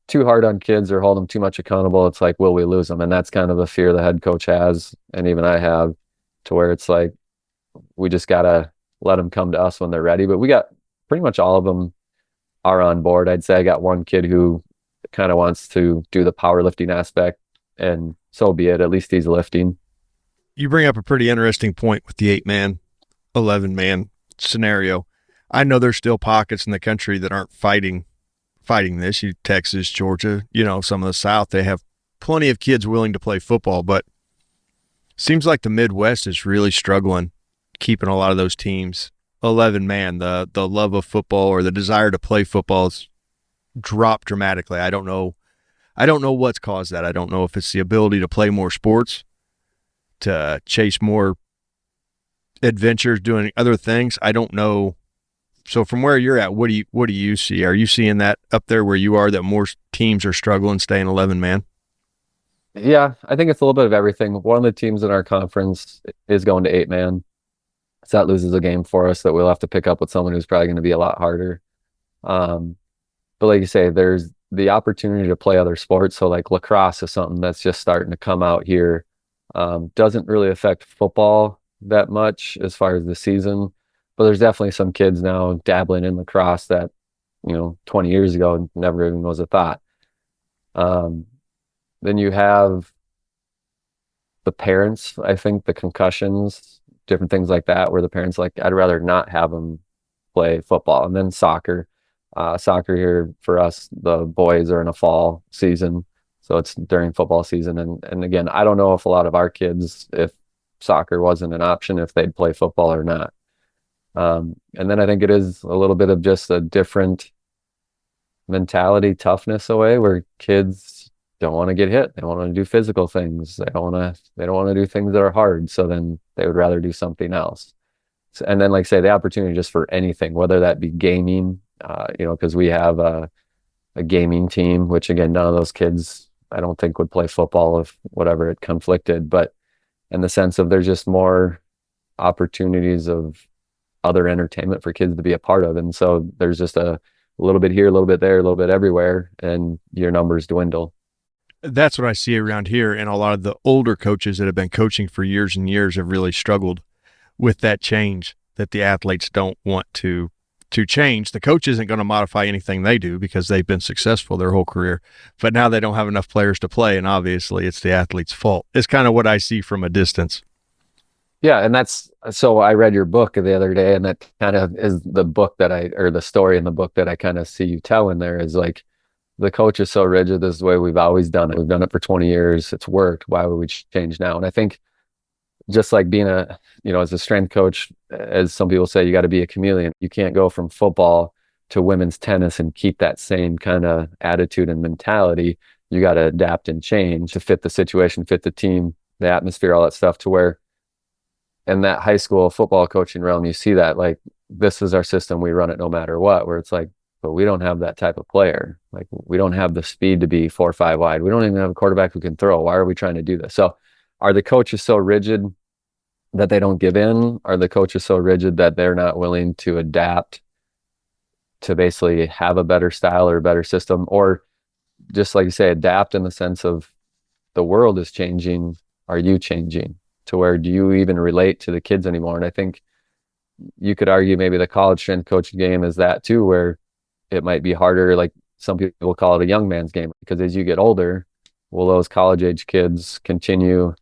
too hard on kids or hold them too much accountable, it's like, will we lose them? And that's kind of a fear the head coach has, and even I have, to where it's like, we just got to let them come to us when they're ready. But we got pretty much all of them are on board. I'd say I got one kid who kind of wants to do the powerlifting aspect, and so be it. At least he's lifting. You bring up a pretty interesting point with the 8 man, 11 man scenario. I know there's still pockets in the country that aren't fighting this. Texas, Georgia, some of the South, they have plenty of kids willing to play football, but seems like the Midwest is really struggling keeping a lot of those teams 11 man. The love of football or the desire to play football has dropped dramatically. I don't know what's caused that. I don't know if it's the ability to play more sports, to chase more adventures, doing other things. I don't know. So from where you're at, what do you see? Are you seeing that up there where you are, that more teams are struggling staying 11 man? Yeah, I think it's a little bit of everything. One of the teams in our conference is going to 8 man. So that loses a game for us that we'll have to pick up with someone who's probably going to be a lot harder. But like you say, there's the opportunity to play other sports. So like lacrosse is something that's just starting to come out here. Doesn't really affect football that much as far as the season, but there's definitely some kids now dabbling in lacrosse that, 20 years ago never even was a thought. Um, then you have the parents, I think the concussions, different things like that, where the parents like, I'd rather not have them play football. And then soccer. Soccer here for us, the boys are in a fall season, so it's during football season. And again, I don't know if a lot of our kids, if soccer wasn't an option, if they'd play football or not. And then I think it is a little bit of just a different mentality, toughness away, where kids don't want to get hit. They want to do physical things. They don't want to do things that are hard. So then they would rather do something else. And then, like say, the opportunity just for anything, whether that be gaming, because we have a gaming team, which again, none of those kids I don't think would play football if whatever it conflicted. But in the sense of there's just more opportunities of other entertainment for kids to be a part of. And so there's just a little bit here, a little bit there, a little bit everywhere, and your numbers dwindle. That's what I see around here. And a lot of the older coaches that have been coaching for years and years have really struggled with that change, that the athletes don't want to change. The coach isn't going to modify anything they do because they've been successful their whole career. But now they don't have enough players to play, and obviously it's the athlete's fault. It's kind of what I see from a distance. Yeah, and so I read your book the other day, and that kind of is the book or the story in the book that I kind of see you tell in there is like, the coach is so rigid. This is the way we've always done it. We've done it for 20 years. It's worked. Why would we change now? And I think just like being as a strength coach, as some people say, you got to be a chameleon. You can't go from football to women's tennis and keep that same kind of attitude and mentality. You got to adapt and change to fit the situation, fit the team, the atmosphere, all that stuff, to where in that high school football coaching realm, you see that like, this is our system. We run it no matter what, where it's like, but we don't have that type of player. Like, we don't have the speed to be 4 or 5 wide. We don't even have a quarterback who can throw. Why are we trying to do this? So are the coaches so rigid that they don't give in? Are the coaches so rigid that they're not willing to adapt to basically have a better style or a better system? Or just like you say, adapt in the sense of the world is changing. Are you changing to where do you even relate to the kids anymore? And I think you could argue maybe the college strength coaching game is that too, where it might be harder. Like some people call it a young man's game, because as you get older, will those college age kids continue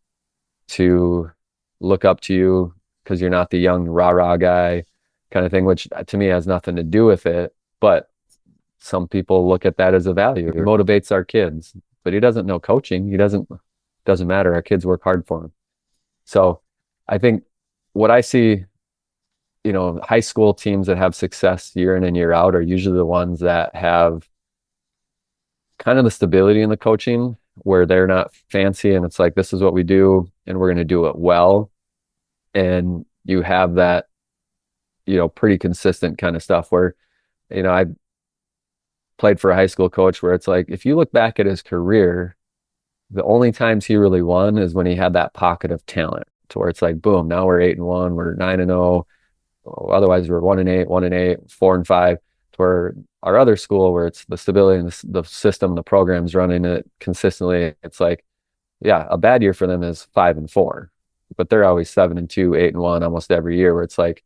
to look up to you because you're not the young rah-rah guy kind of thing, which to me has nothing to do with it. But some people look at that as a value. It motivates our kids, but he doesn't know coaching. Doesn't matter. Our kids work hard for him. So I think what I see, high school teams that have success year in and year out are usually the ones that have kind of the stability in the coaching, where they're not fancy and it's like, this is what we do and we're going to do it well. And you have that, pretty consistent kind of stuff where, I played for a high school coach where it's like, if you look back at his career, the only times he really won is when he had that pocket of talent, to where it's like, boom, now we're 8-1, we're 9-0. Otherwise we're 1-8, 1-8, 4-5, to where our other school, where it's the stability and the system, the program's running it consistently. It's like, yeah, a bad year for them is 5-4, but they're always 7-2, 8-1 almost every year, where it's like,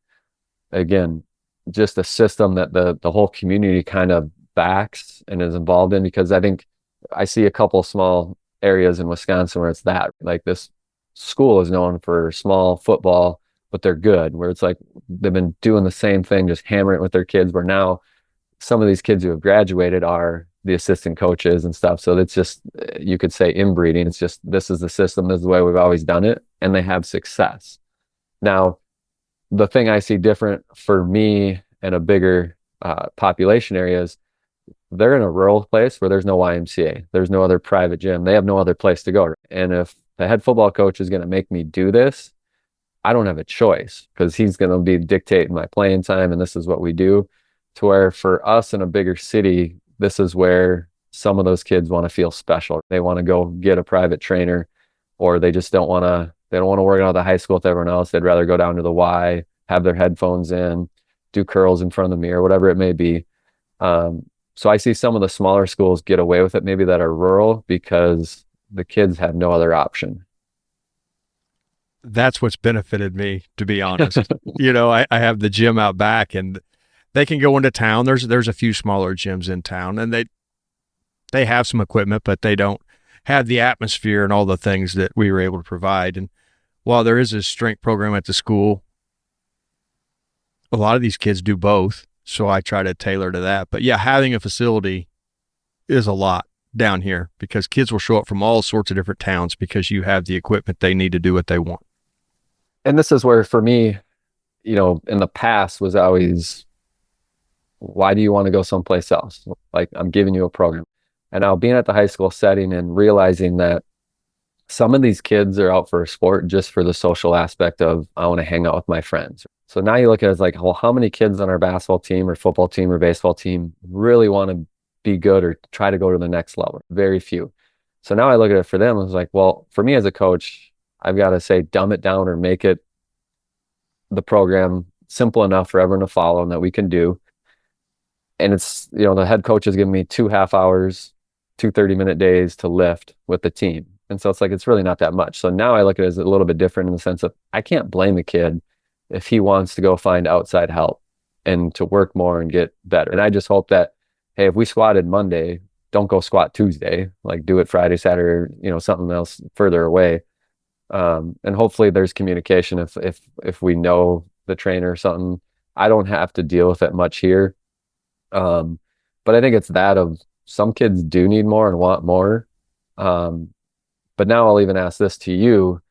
again, just a system that the whole community kind of backs and is involved in. Because I think I see a couple small areas in Wisconsin where it's that, like, this school is known for small football, but they're good, where it's like they've been doing the same thing, just hammering it with their kids, where now some of these kids who have graduated are the assistant coaches and stuff. So it's just, you could say inbreeding. It's just, this is the system, this is the way we've always done it, and they have success. Now, the thing I see different for me and a bigger population area is they're in a rural place where there's no YMCA, there's no other private gym, they have no other place to go. And if the head football coach is going to make me do this, I don't have a choice, because he's going to be dictating my playing time, and this is what we do. To where for us in a bigger city, this is where some of those kids want to feel special. They want to go get a private trainer, or they just don't want to work out at the high school with everyone else. They'd rather go down to the Y, have their headphones in, do curls in front of the mirror, whatever it may be. So I see some of the smaller schools get away with it, maybe that are rural, because the kids have no other option. That's what's benefited me, to be honest. I have the gym out back, and they can go into town. There's a few smaller gyms in town, and they have some equipment, but they don't have the atmosphere and all the things that we were able to provide. And while there is a strength program at the school, a lot of these kids do both. So I try to tailor to that. But yeah, having a facility is a lot down here because kids will show up from all sorts of different towns because you have the equipment they need to do what they want. And this is where, for me, in the past was always, why do you want to go someplace else? Like, I'm giving you a program. And now being at the high school setting and realizing that some of these kids are out for a sport just for the social aspect of, I want to hang out with my friends. So now you look at it as like, well, how many kids on our basketball team or football team or baseball team really want to be good or try to go to the next level? Very few. So now I look at it for them, I was like, well, for me as a coach, I've got to say, dumb it down or make it the program simple enough for everyone to follow and that we can do. And it's, the head coach has given me 2 half-hours, 2 30-minute days to lift with the team. And so it's like, it's really not that much. So now I look at it as a little bit different in the sense of, I can't blame a kid if he wants to go find outside help and to work more and get better. And I just hope that, hey, if we squatted Monday, don't go squat Tuesday, like do it Friday, Saturday, something else further away. And hopefully there's communication if we know the trainer or something. I don't have to deal with it much here. But I think it's that of some kids do need more and want more. But now I'll even ask this to you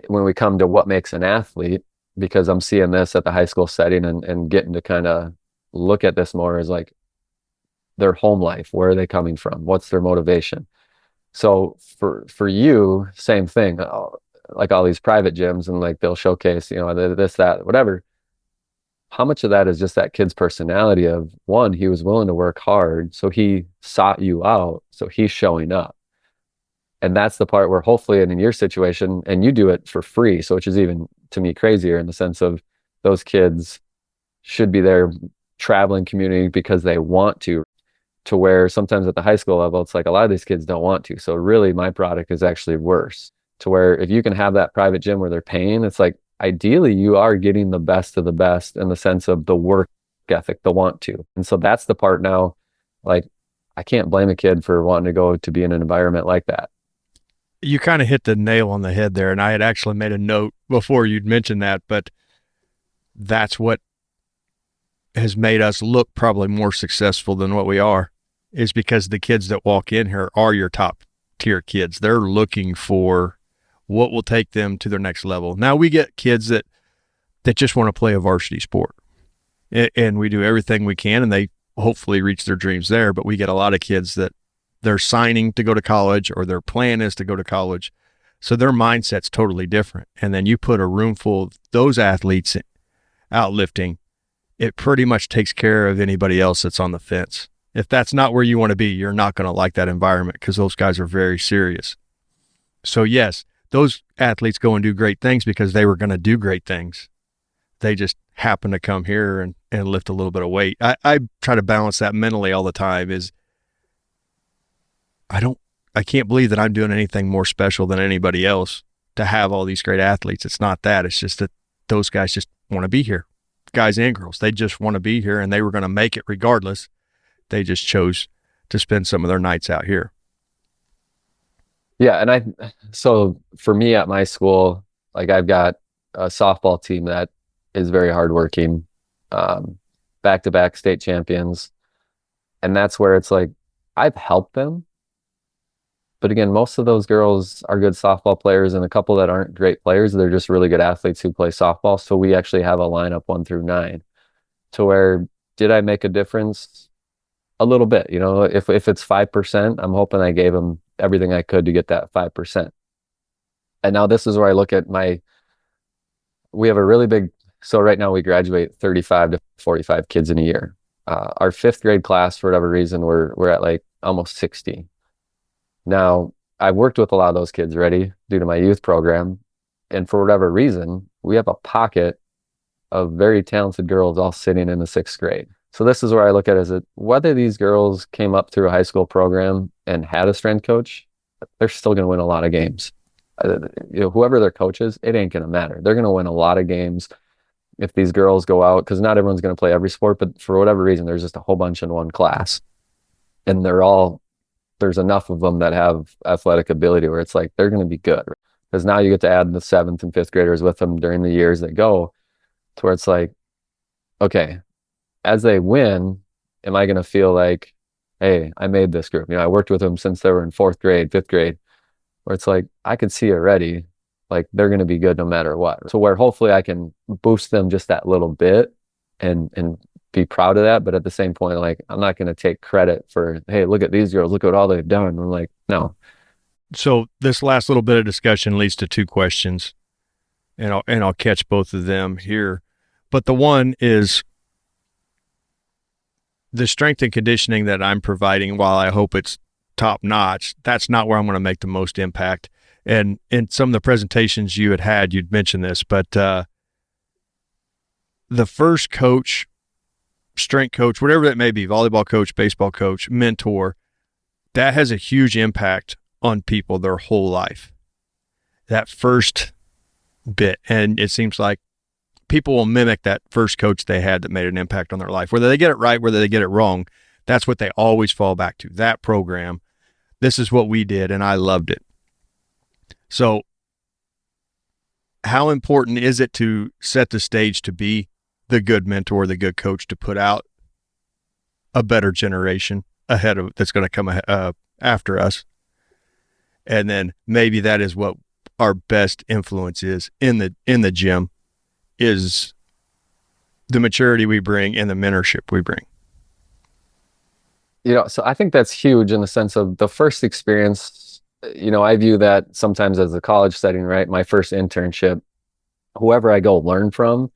when we come to what makes an athlete, because I'm seeing this at the high school setting and getting to kind of look at this more as like their home life. Where are they coming from? What's their motivation? So for you, same thing, like all these private gyms and like they'll showcase, this, that, whatever. How much of that is just that kid's personality of, one, he was willing to work hard, so he sought you out, so he's showing up. And that's the part where hopefully, and in your situation, and you do it for free, so which is even to me crazier in the sense of those kids should be there traveling community because they want to where sometimes at the high school level, it's like a lot of these kids don't want to. So really my product is actually worse, to where if you can have that private gym where they're paying, it's like, ideally you are getting the best of the best in the sense of the work ethic, the want to. And so that's the part now, like, I can't blame a kid for wanting to go to be in an environment like that. You kind of hit the nail on the head there. And I had actually made a note before you'd mentioned that, but that's what has made us look probably more successful than what we are, is because the kids that walk in here are your top tier kids. They're looking for what will take them to their next level. Now we get kids that just want to play a varsity sport, and we do everything we can, and they hopefully reach their dreams there. But we get a lot of kids that they're signing to go to college, or their plan is to go to college. So their mindset's totally different. And then you put a room full of those athletes out lifting, it pretty much takes care of anybody else that's on the fence. If that's not where you want to be, you're not going to like that environment because those guys are very serious. So yes, those athletes go and do great things because they were going to do great things. They just happen to come here and lift a little bit of weight. I try to balance that mentally all the time. Is I can't believe that I'm doing anything more special than anybody else to have all these great athletes. It's not that. It's just that those guys just want to be here. Guys and girls, they just want to be here, and they were going to make it regardless. They just chose to spend some of their nights out here. Yeah. And so for me at my school, like I've got a softball team that is very hardworking, back-to-back state champions. And that's where it's like, I've helped them. But again, most of those girls are good softball players, and a couple that aren't great players, they're just really good athletes who play softball. So we actually have a lineup 1 through 9 to where, did I make a difference? A little bit, if it's 5%, I'm hoping I gave them everything I could to get that 5%. And now this is where I look at we have a really big, so right now we graduate 35 to 45 kids in a year. Our 5th grade class, for whatever reason, we're at like almost 60. Now, I've worked with a lot of those kids already due to my youth program. And for whatever reason, we have a pocket of very talented girls all sitting in the 6th grade. So this is where I look at it as whether these girls came up through a high school program and had a strength coach, they're still going to win a lot of games. Whoever their coach is, it ain't going to matter. They're going to win a lot of games if these girls go out, because not everyone's going to play every sport, but for whatever reason, there's just a whole bunch in one class. And there's enough of them that have athletic ability where it's like they're going to be good. Because now you get to add the 7th and 5th graders with them during the years they go, to where it's like, okay, as they win, am I going to feel like, hey, I made this group? I worked with them since they were in 4th grade, 5th grade, where it's like, I could see already, like they're going to be good no matter what. So where hopefully I can boost them just that little bit and be proud of that. But at the same point, like, I'm not going to take credit for, hey, look at these girls, look at all they've done. I'm like, no. So this last little bit of discussion leads to 2 questions, and I'll catch both of them here. But the one is the strength and conditioning that I'm providing, while I hope it's top notch, that's not where I'm going to make the most impact. And in some of the presentations you'd mentioned this, but the first coach, strength coach, whatever that may be, volleyball coach, baseball coach, mentor, that has a huge impact on people their whole life. That first bit. And it seems like people will mimic that first coach they had that made an impact on their life. Whether they get it right, whether they get it wrong, that's what they always fall back to. That program, this is what we did, and I loved it. So how important is it to set the stage to be the good mentor, the good coach, to put out a better generation ahead of that's going to come after us? And then maybe that is what our best influence is in the gym, is the maturity we bring and the mentorship we bring. So I think that's huge in the sense of the first experience. I view that sometimes as a college setting, right? My first internship, whoever I go learn from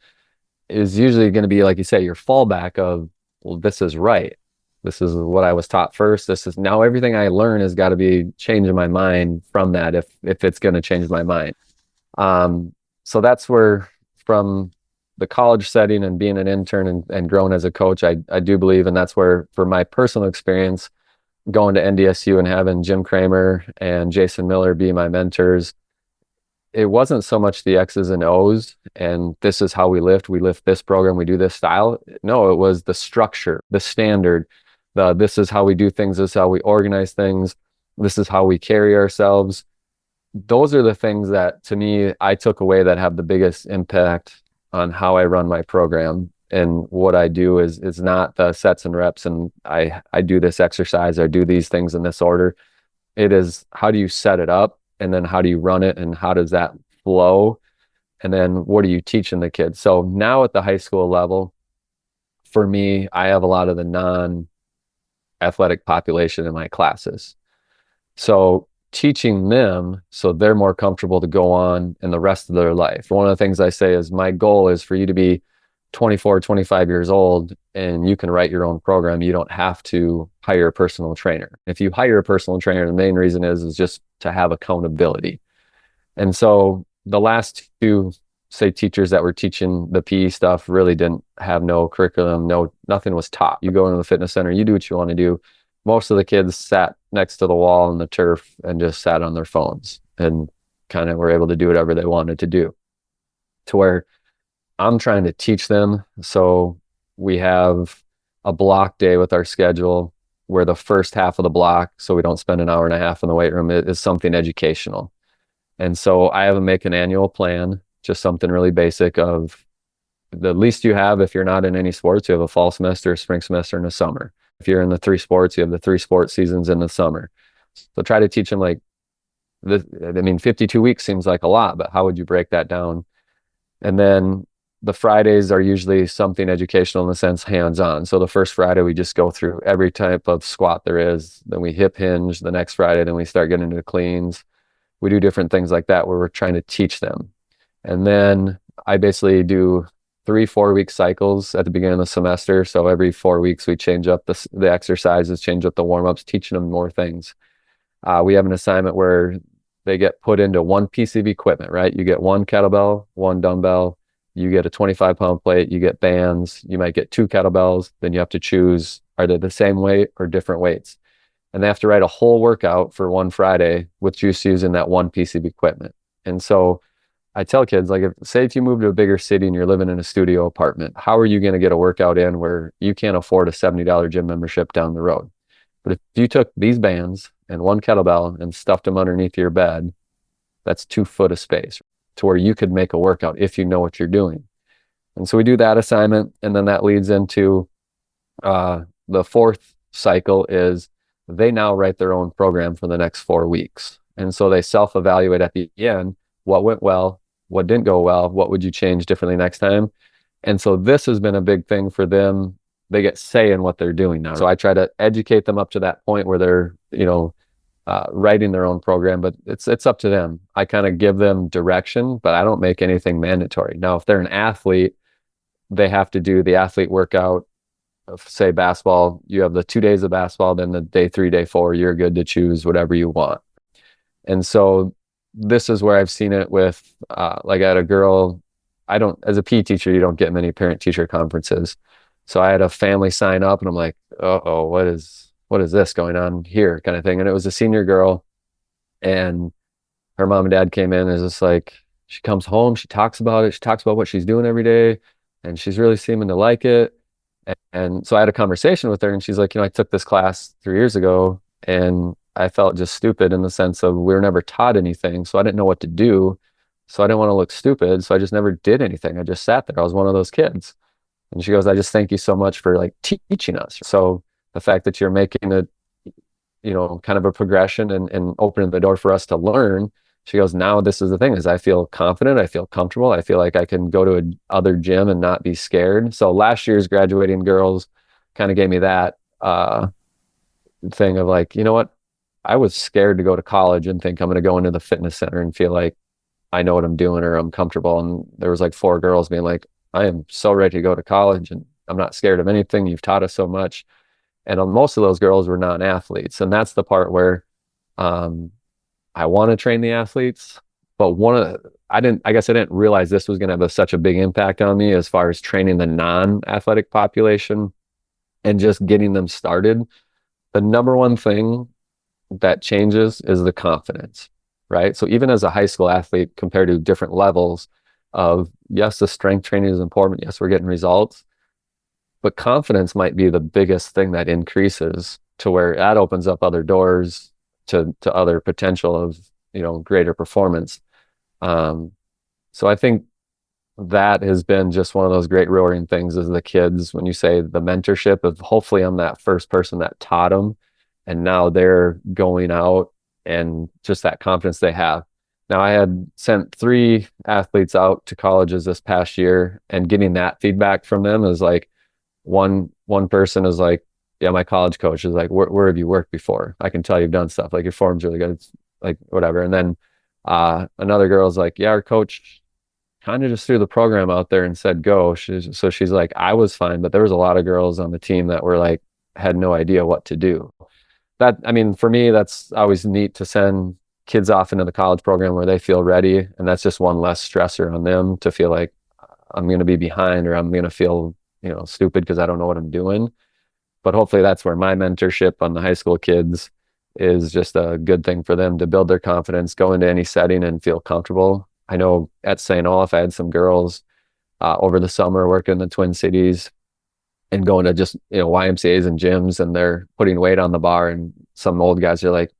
is usually going to be, like you say, your fallback of, well, this is right. This is what I was taught first. This is now everything I learn has got to be changing my mind from that if it's going to change my mind. So that's where, from the college setting and being an intern and growing as a coach, I do believe, and that's where, for my personal experience, going to NDSU and having Jim Kramer and Jason Miller be my mentors, it wasn't so much the X's and O's and this is how we lift this program, we do this style. No, it was the structure, the standard, this is how we do things, this is how we organize things, this is how we carry ourselves. Those are the things that, to me, I took away that have the biggest impact on how I run my program. And what I do is not the sets and reps and I do this exercise, I do these things in this order. It is, how do you set it up, and then how do you run it, and how does that flow, and then what are you teaching the kids? So now at the high school level, for me, I have a lot of the non-athletic population in my classes. So teaching them so they're more comfortable to go on in the rest of their life. One of the things I say is, my goal is for you to be 24, 25 years old and you can write your own program. You don't have to hire a personal trainer. If you hire a personal trainer, the main reason is just to have accountability. And so the last 2, say, teachers that were teaching the PE stuff really didn't have no curriculum, nothing was taught. You go into the fitness center, you do what you want to do. Most of the kids sat next to the wall on the turf and just sat on their phones and kind of were able to do whatever they wanted to do, to where I'm trying to teach them. So we have a block day with our schedule where the first half of the block, so we don't spend an hour and a half in the weight room, is something educational. And so I have them make an annual plan, just something really basic of the least you have. If you're not in any sports, you have a fall semester, a spring semester, and a summer. If you're in the 3 sports, you have the 3 sports seasons in the summer. So try to teach them, like, 52 weeks seems like a lot, but how would you break that down? And then the Fridays are usually something educational in the sense hands-on. So the first Friday, we just go through every type of squat there is. Then we hip hinge the next Friday. Then we start getting into cleans. We do different things like that where we're trying to teach them. And then I basically do 3-4 week cycles at the beginning of the semester. So every 4 weeks, we change up the exercises, change up the warm-ups, teaching them more things. We have an assignment where they get put into one piece of equipment, right? You get one kettlebell, one dumbbell, You get a 25-pound plate, you get bands, you might get 2 kettlebells, then you have to choose, are they the same weight or different weights? And they have to write a whole workout for one Friday with just using that one piece of equipment. And so I tell kids, like, say if you move to a bigger city and you're living in a studio apartment, how are you going to get a workout in where you can't afford a $70 gym membership down the road? But if you took these bands and one kettlebell and stuffed them underneath your bed, that's 2 foot of space to where you could make a workout if you know what you're doing. And so we do that assignment, and then that leads into the fourth cycle is they now write their own program for the next 4 weeks. And so they self-evaluate at the end, what went well, what didn't go well, what would you change differently next time? And so this has been a big thing for them. They get say in what they're doing now. So I try to educate them up to that point where they're, writing their own program, but it's up to them. I kind of give them direction, but I don't make anything mandatory. Now, if they're an athlete, they have to do the athlete workout of, say, basketball. You have the 2 days of basketball, then the day 3, day 4, you're good to choose whatever you want. And so this is where I've seen it with, like I had a girl, as a PE teacher, you don't get many parent-teacher conferences. So I had a family sign up and I'm like, uh-oh, what is this going on here kind of thing. And it was a senior girl, and her mom and dad came in, and it's just like, she comes home, she talks about it. She talks about what she's doing every day, and she's really seeming to like it. And so I had a conversation with her, and she's like, I took this class 3 years ago and I felt just stupid in the sense of we were never taught anything. So I didn't know what to do. So I didn't want to look stupid. So I just never did anything. I just sat there. I was one of those kids. And she goes, I just thank you so much for like teaching us. So the fact that you're making it, kind of a progression and opening the door for us to learn. She goes, now this is the thing, is I feel confident. I feel comfortable. I feel like I can go to another gym and not be scared. So last year's graduating girls kind of gave me that thing of like, you know what? I was scared to go to college and think I'm going to go into the fitness center and feel like I know what I'm doing or I'm comfortable. And there was like 4 girls being like, I am so ready to go to college and I'm not scared of anything. You've taught us so much. And most of those girls were non-athletes. And that's the part where I want to train the athletes, but I guess I didn't realize this was going to have such a big impact on me as far as training the non-athletic population and just getting them started. The number one thing that changes is the confidence, right? So even as a high school athlete compared to different levels of, yes, the strength training is important. Yes, we're getting results, but confidence might be the biggest thing that increases to where that opens up other doors to other potential of, greater performance. So I think that has been just one of those great rewarding things is the kids, when you say the mentorship of hopefully I'm that first person that taught them, and now they're going out and just that confidence they have. Now I had sent 3 athletes out to colleges this past year, and getting that feedback from them is like, one person is like, yeah, my college coach is like, where have you worked before? I can tell you've done stuff, like your form's really good. It's like whatever. And then another girl's like, yeah, our coach kind of just threw the program out there and said, go. So she's like, I was fine, but there was a lot of girls on the team that were like, had no idea what to do. That, I mean, for me, that's always neat to send kids off into the college program where they feel ready. And that's just one less stressor on them to feel like I'm going to be behind or I'm going to feel, stupid because I don't know what I'm doing. But hopefully that's where my mentorship on the high school kids is just a good thing for them to build their confidence, go into any setting and feel comfortable. I know at St. Olaf, I had some girls over the summer working in the Twin Cities and going to just, YMCAs and gyms, and they're putting weight on the bar. And some old guys are like,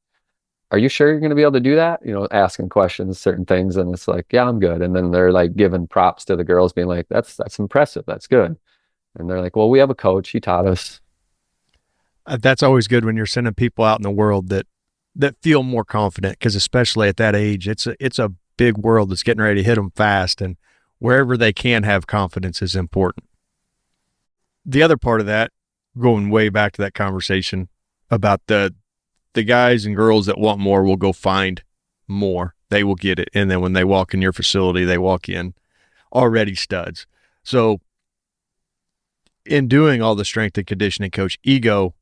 are you sure you're going to be able to do that? Asking questions, certain things. And it's like, yeah, I'm good. And then they're like giving props to the girls being like, that's impressive. That's good. And they're like, well, we have a coach. He taught us. That's always good when you're sending people out in the world that feel more confident, because especially at that age, it's a big world that's getting ready to hit them fast, and wherever they can have confidence is important. The other part of that, going way back to that conversation about the guys and girls that want more will go find more. They will get it. And then when they walk in your facility, they walk in already studs. So in doing all the strength and conditioning, coach, ego,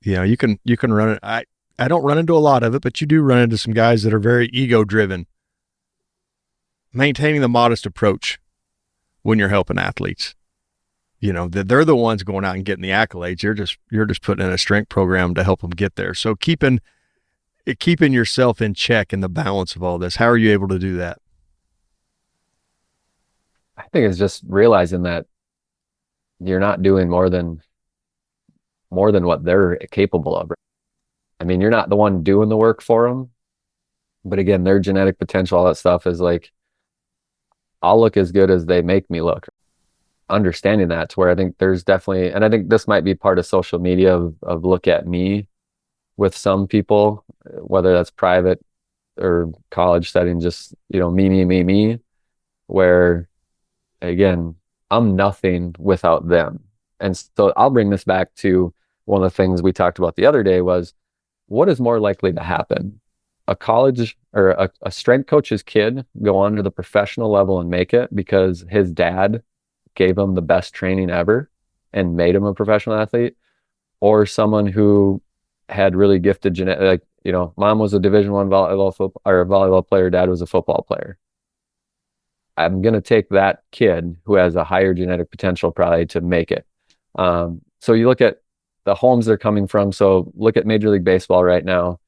you can run it. I don't run into a lot of it, but you do run into some guys that are very ego driven. Maintaining the modest approach. when you're helping athletes. You know, they're the ones going out and getting the accolades. You're just putting in a strength program to help them get there. So keeping yourself in check and the balance of all this, how are you able to do that? I think it's just realizing that you're not doing more than what they're capable of. I mean, you're not the one doing the work for them, but again, their genetic potential, all that stuff is like, I'll look as good as they make me look. Understanding that, to where I think there's definitely, and I think this might be part of social media of look at me with some people, whether that's private or college setting, just, you know, me, where again, I'm nothing without them. And so I'll bring this back to one of the things we talked about the other day was, what is more likely to happen? A college or a strength coach's kid go on to the professional level and make it because his dad gave him the best training ever and made him a professional athlete, or someone who had really gifted genetic, like, you know, mom was a Division I volleyball player, dad was a football player. I'm going to take that kid who has a higher genetic potential probably to make it. So you look at the homes they're coming from. So look at Major League Baseball right now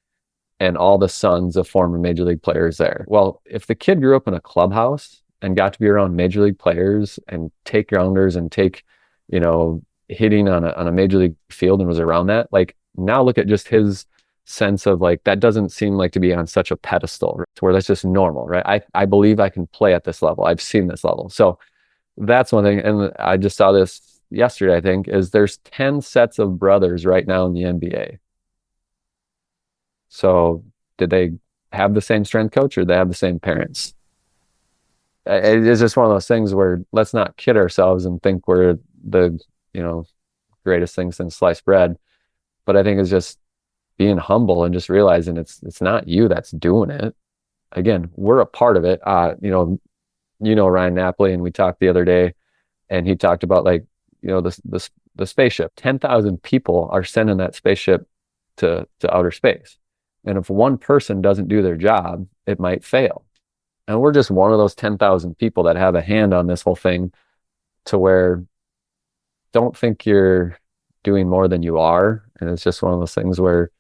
and all the sons of former Major League players there. Well, if the kid grew up in a clubhouse and got to be around Major League players and take grounders and take, you know, hitting on a Major League field and was around that, like, now look at just his sense of like, that doesn't seem like to be on such a pedestal, right? To where that's just normal, right? I believe I can play at this level. I've seen this level. So that's one thing. And I just saw this yesterday, I think, is there's 10 sets of brothers right now in the NBA. So did they have the same strength coach or they have the same parents? It's just one of those things where let's not kid ourselves and think we're the, you know, greatest thing since sliced bread. But I think it's just being humble and just realizing it's not you that's doing it. Again, we're a part of it. You know Ryan Napoli, and we talked the other day, and he talked about, like, you know, the spaceship. 10,000 people are sending that spaceship to outer space, and if one person doesn't do their job, it might fail. And we're just one of those 10,000 people that have a hand on this whole thing, to where don't think you're doing more than you are. And it's just one of those things where,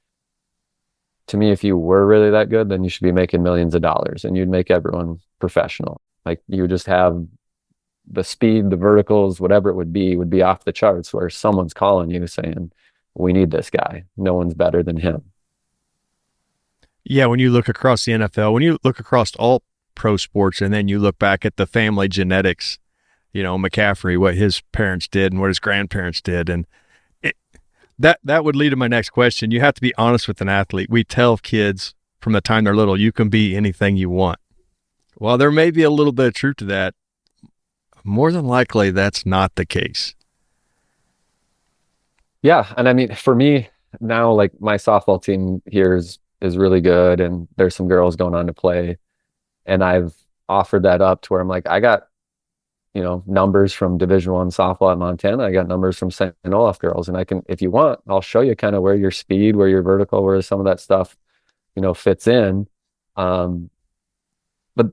to me, if you were really that good, then you should be making millions of dollars and you'd make everyone professional. Like, you would just have the speed, the verticals, whatever it would be off the charts, where someone's calling you saying, we need this guy. No one's better than him. Yeah, when you look across the NFL, when you look across all pro sports, and then you look back at the family genetics, you know, McCaffrey, what his parents did and what his grandparents did. And that would lead to my next question. You have to be honest with an athlete. We tell kids from the time they're little, you can be anything you want. Well, there may be a little bit of truth to that. More than likely, that's not the case. Yeah. And I mean, for me now, like, my softball team here is really good, and there's some girls going on to play. And I've offered that up to where I'm like, I got, you know, numbers from Division I softball at Montana. I got numbers from St. Olaf girls, and I can, if you want, I'll show you kind of where your speed, where your vertical, where some of that stuff, you know, fits in. But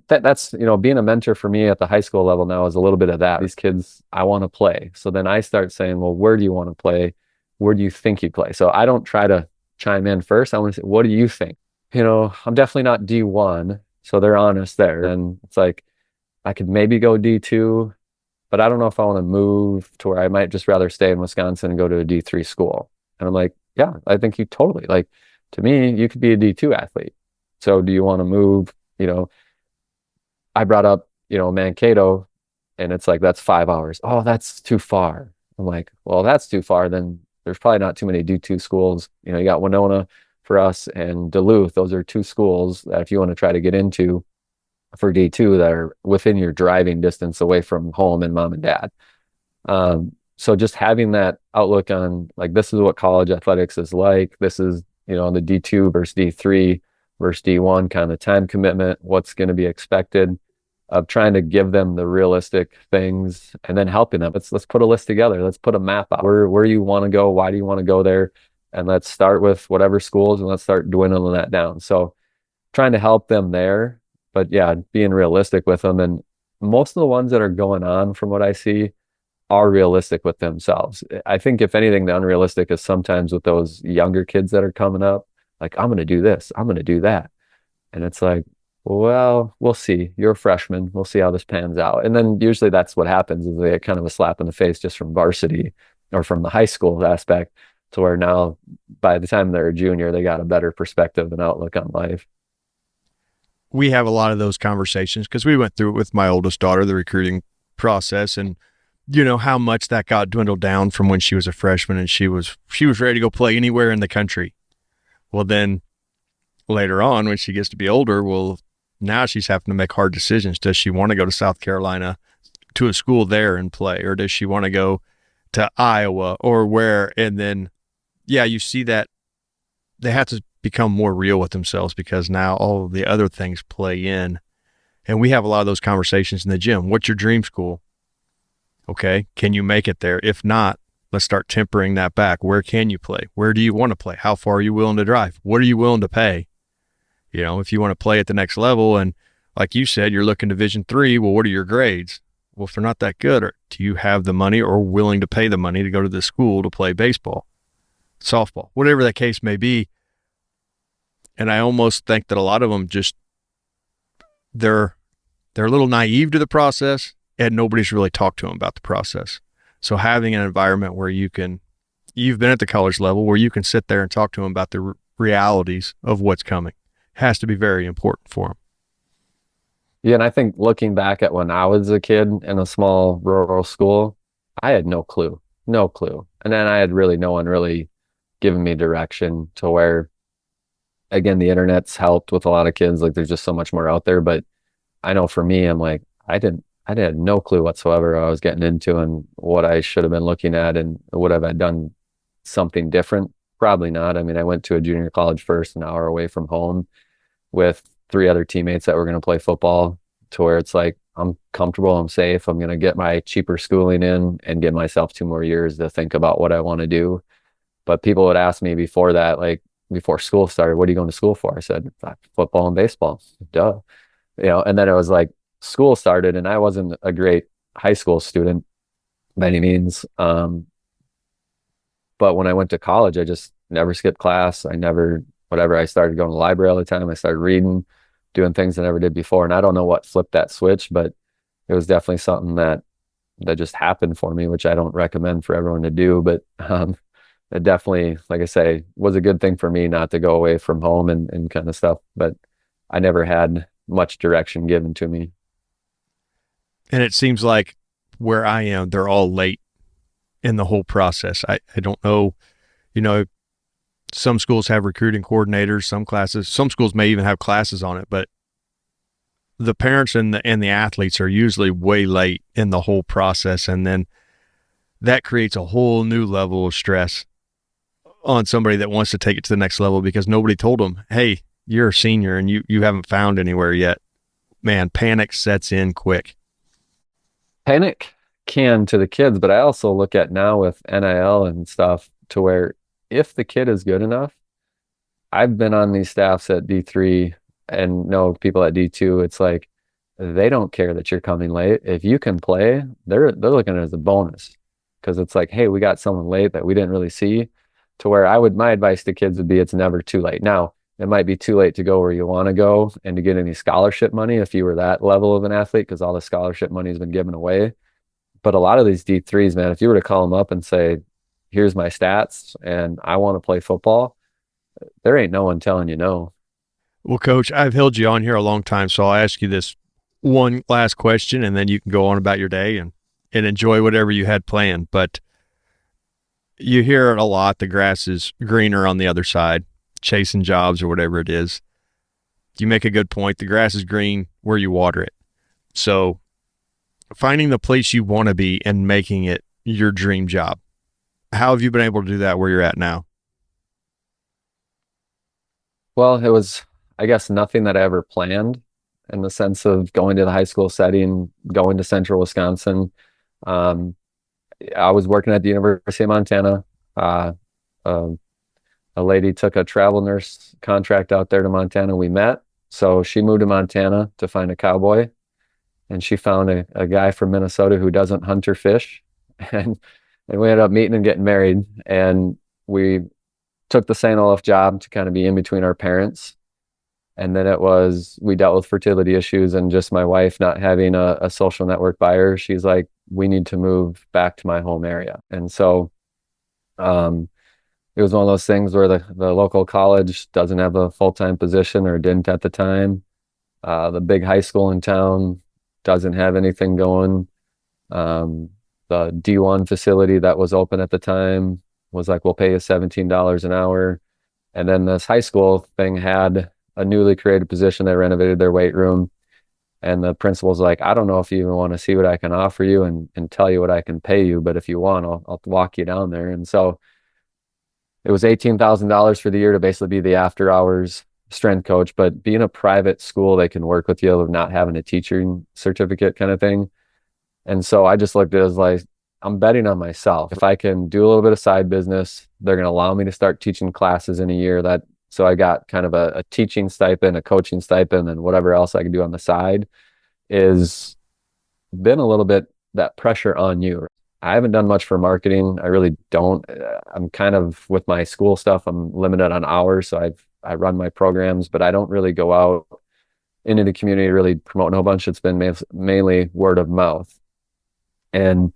that's, you know, being a mentor for me at the high school level now is a little bit of that. These kids, I want to play. So then I start saying, well, where do you want to play? Where do you think you play? So I don't try to chime in first. I want to say, what do you think? You know, I'm definitely not D1. So they're honest there. And it's like, I could maybe go D2, but I don't know if I want to move to where I might just rather stay in Wisconsin and go to a D3 school. And I'm like, yeah, I think you totally, like, to me, you could be a D2 athlete. So do you want to move? You know, I brought up, you know, Mankato, and it's like, that's 5 hours. Oh, that's too far. I'm like, well, that's too far. Then there's probably not too many D2 schools. You know, you got Winona for us and Duluth. Those are two schools that if you want to try to get into for D2 that are within your driving distance away from home and mom and dad. So just having that outlook on, like, this is what college athletics is like. This is, you know, the D2 versus D3 versus D1 kind of time commitment, what's going to be expected, of trying to give them the realistic things and then helping them. Let's put a list together. Let's put a map out where you want to go. Why do you want to go there? And let's start with whatever schools and let's start dwindling that down. So trying to help them there. But yeah, being realistic with them. And most of the ones that are going on from what I see are realistic with themselves. I think if anything, the unrealistic is sometimes with those younger kids that are coming up, like, I'm going to do this, I'm going to do that. And it's like, well, we'll see. You're a freshman. We'll see how this pans out. And then usually that's what happens is they get kind of a slap in the face just from varsity or from the high school aspect to where now by the time they're a junior, they got a better perspective and outlook on life. We have a lot of those conversations because we went through it with my oldest daughter, the recruiting process, and how much that got dwindled down from when she was a freshman and she was ready to go play anywhere in the country. Well, then later on when she gets to be older, well, now she's having to make hard decisions. Does she want to go to South Carolina to a school there and play, or does she want to go to Iowa or where? And then, yeah, you see that they have to become more real with themselves because now all of the other things play in. And we have a lot of those conversations in the gym. What's your dream school? Okay, can you make it there? If not, let's start tempering that back. Where can you play? Where do you want to play? How far are you willing to drive? What are you willing to pay? If you want to play at the next level, and like you said, you're looking Division III, well, what are your grades? Well, if they're not that good, or do you have the money or willing to pay the money to go to the school to play baseball, softball, whatever that case may be? And I almost think that a lot of them just, they're a little naive to the process, and nobody's really talked to them about the process. So having an environment where you've been at the college level, where you can sit there and talk to them about the realities of what's coming has to be very important for them. Yeah, and I think looking back at when I was a kid in a small rural school, I had no clue, no clue. And then I had really no one really giving me direction to where, again, the internet's helped with a lot of kids. Like there's just so much more out there. But I know for me, I'm like, I had no clue whatsoever what I was getting into and what I should have been looking at, and would have I done something different? Probably not. I mean, I went to a junior college first, an hour away from home, with 3 other teammates that were going to play football, to where it's like, I'm comfortable, I'm safe, I'm going to get my cheaper schooling in and give myself 2 more years to think about what I want to do. But people would ask me before that, like before school started, what are you going to school for? I said, football and baseball. Duh. And then it was like school started, and I wasn't a great high school student by any means. But when I went to college, I just never skipped class. I started going to the library all the time. I started reading, doing things I never did before. And I don't know what flipped that switch, but it was definitely something that just happened for me, which I don't recommend for everyone to do. But it definitely, like I say, was a good thing for me not to go away from home and kind of stuff. But I never had much direction given to me. And it seems like where I am, they're all late in the whole process. I don't know, some schools have recruiting coordinators, some schools may even have classes on it, but the parents and the athletes are usually way late in the whole process. And then that creates a whole new level of stress on somebody that wants to take it to the next level because nobody told them, hey, you're a senior and you haven't found anywhere yet. Man, panic sets in quick. Panic can to the kids, but I also look at now with NIL and stuff to where if the kid is good enough, I've been on these staffs at D3 and know people at D2, it's like they don't care that you're coming late. If you can play, they're looking at it as a bonus because it's like, hey, we got someone late that we didn't really see, to where my advice to kids would be it's never too late. Now, it might be too late to go where you want to go and to get any scholarship money if you were that level of an athlete, because all the scholarship money has been given away. But a lot of these D3s, man, if you were to call them up and say, here's my stats and I want to play football, there ain't no one telling you no. Well, Coach, I've held you on here a long time, so I'll ask you this one last question, and then you can go on about your day and enjoy whatever you had planned. But you hear it a lot, the grass is greener on the other side, chasing jobs or whatever it is. You make a good point. The grass is green where you water it. So finding the place you want to be and making it your dream job. How have you been able to do that where you're at now? Well, it was, I guess, nothing that I ever planned in the sense of going to the high school setting, going to central Wisconsin. I was working at the University of Montana. A lady took a travel nurse contract out there to Montana. We met. So she moved to Montana to find a cowboy. and she found a guy from Minnesota who doesn't hunt or fish. And, and we ended up meeting and getting married. And we took the St. Olaf job to kind of be in between our parents. And then we dealt with fertility issues and just my wife not having a social network buyer. She's like, we need to move back to my home area. And so it was one of those things where the local college doesn't have a full-time position or didn't at the time. The big high school in town doesn't have anything going. The D1 facility that was open at the time was like, we'll pay you $17 an hour. And then this high school thing had a newly created position. They renovated their weight room. And the principal's like, I don't know if you even want to see what I can offer you and tell you what I can pay you, but if you want, I'll walk you down there. And so it was $18,000 for the year to basically be the after hours strength coach. But being a private school, they can work with you of not having a teaching certificate kind of thing. And so I just looked at it as like, I'm betting on myself. If I can do a little bit of side business, they're going to allow me to start teaching classes in a year. So I got kind of a teaching stipend, a coaching stipend, and whatever else I can do on the side is been a little bit that pressure on you. I haven't done much for marketing. I really don't. I'm kind of with my school stuff, I'm limited on hours. So I run my programs, but I don't really go out into the community really promoting a whole bunch. It's been mainly word of mouth. And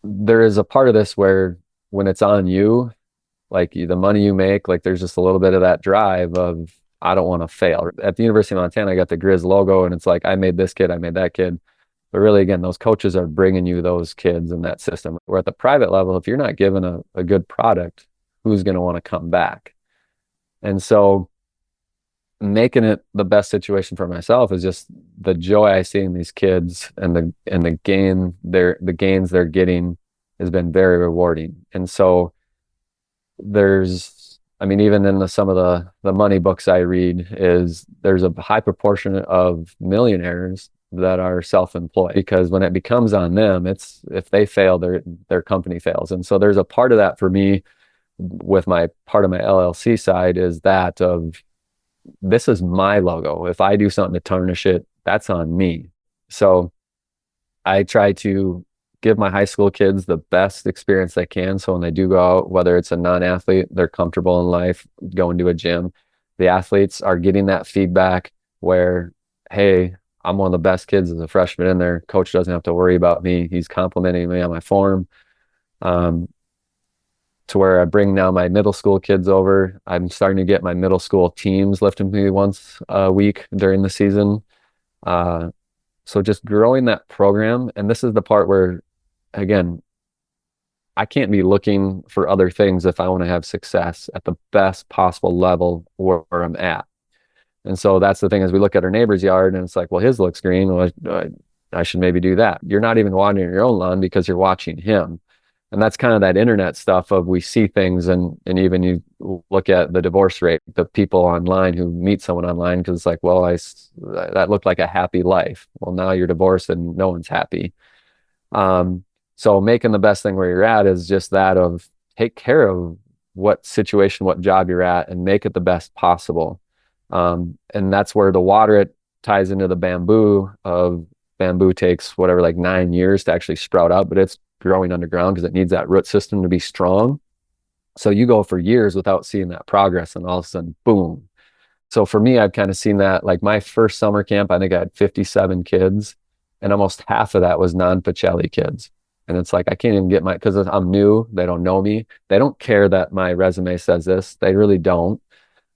there is a part of this where when it's on you, like the money you make, like there's just a little bit of that drive of, I don't want to fail. At the University of Montana, I got the Grizz logo and it's like, I made this kid, I made that kid. But really, again, those coaches are bringing you those kids in that system. Where at the private level, if you're not given a good product, who's going to want to come back? And so making it the best situation for myself is just the joy I see in these kids and the gains they're getting has been very rewarding. And so even in some of the money books I read there's a high proportion of millionaires that are self-employed, because when it becomes on them, it's if they fail, their company fails. And so there's a part of that for me with my part of my LLC side is that of, this is my logo. If I do something to tarnish it, that's on me. So I try to give my high school kids the best experience they can. So when they do go out, whether it's a non-athlete, they're comfortable in life, going to a gym. The athletes are getting that feedback where, hey, I'm one of the best kids as a freshman in there. Coach doesn't have to worry about me. He's complimenting me on my form. To where I bring now my middle school kids over. I'm starting to get my middle school teams lifting me once a week during the season. So just growing that program. And this is the part where, again, I can't be looking for other things if I want to have success at the best possible level where I'm at. And so that's the thing, as we look at our neighbor's yard and it's like, well, his looks green. Well, I should maybe do that. You're not even watering your own lawn because you're watching him. And that's kind of that internet stuff of, we see things and even you look at the divorce rate, the people online who meet someone online because it's like, well, that looked like a happy life. Well, now you're divorced and no one's happy. So making the best thing where you're at is just that of, take care of what situation, what job you're at, and make it the best possible. And that's where the water, it ties into the bamboo of bamboo takes whatever, like 9 years to actually sprout out, but it's growing underground because it needs that root system to be strong. So you go for years without seeing that progress, and all of a sudden, boom. So for me, I've kind of seen that. Like my first summer camp, I think I had 57 kids, and almost half of that was non-Pacelli kids. And it's like, I can't even get because I'm new. They don't know me. They don't care that my resume says this. They really don't.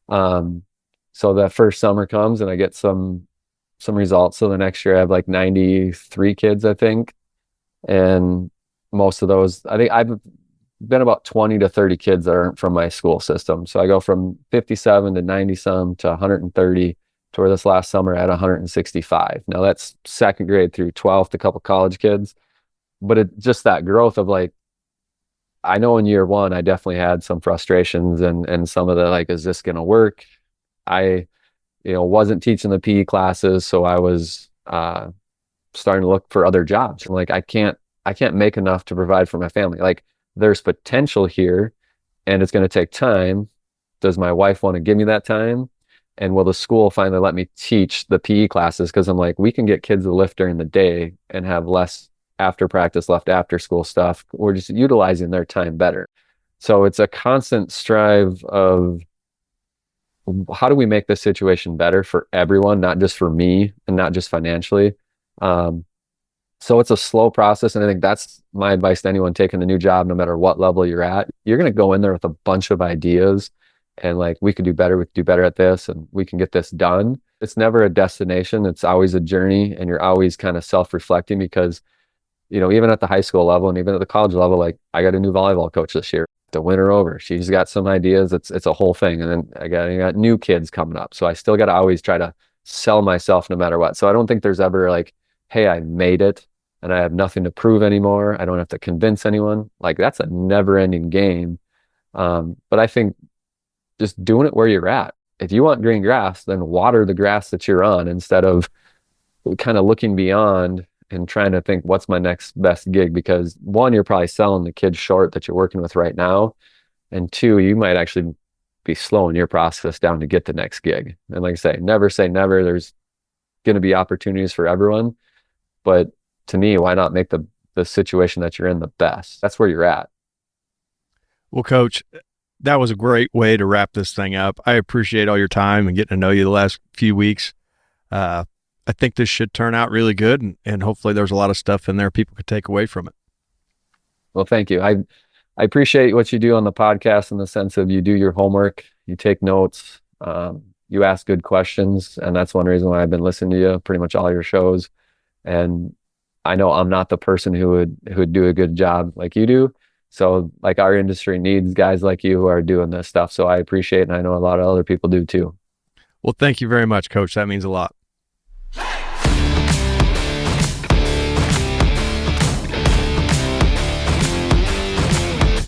So that first summer comes and I get some results. So the next year I have like 93 kids, I think. And most of those, I think I've been about 20 to 30 kids that aren't from my school system. So I go from 57 to 90 some to 130 to where this last summer I had 165. Now that's second grade through 12th, a couple college kids. But it just that growth of like, I know in year one, I definitely had some frustrations and some of the like, is this going to work? I, wasn't teaching the PE classes. So I was starting to look for other jobs. I'm like, I can't make enough to provide for my family. Like there's potential here and it's going to take time. Does my wife want to give me that time? And will the school finally let me teach the PE classes? Because I'm like, we can get kids to lift during the day and have less after practice left after school stuff. We're just utilizing their time better. So it's a constant strive of how do we make this situation better for everyone, not just for me and not just financially. Um, so it's a slow process. And I think that's my advice to anyone taking a new job, no matter what level you're at. You're going to go in there with a bunch of ideas and like, we could do better at this and we can get this done. It's never a destination. It's always a journey. And you're always kind of self-reflecting because, you know, even at the high school level and even at the college level, like I got a new volleyball coach this year to win her over. She's got some ideas. It's a whole thing. And then I got new kids coming up. So I still got to always try to sell myself no matter what. So I don't think there's ever like, hey, I made it and I have nothing to prove anymore. I don't have to convince anyone. Like that's a never ending game. But I think just doing it where you're at. If you want green grass, then water the grass that you're on instead of kind of looking beyond and trying to think what's my next best gig, because one, you're probably selling the kids short that you're working with right now. And two, you might actually be slowing your process down to get the next gig. And like I say never. There's going to be opportunities for everyone. But to me, why not make the situation that you're in the best? That's where you're at. Well, Coach, that was a great way to wrap this thing up. I appreciate all your time and getting to know you the last few weeks. I think this should turn out really good, and hopefully there's a lot of stuff in there people could take away from it. Well, thank you. I appreciate what you do on the podcast in the sense of you do your homework, you take notes, you ask good questions, and that's one reason why I've been listening to you pretty much all your shows. And I know I'm not the person who would do a good job like you do. So like our industry needs guys like you who are doing this stuff. So I appreciate it, and I know a lot of other people do too. Well, thank you very much, Coach. That means a lot.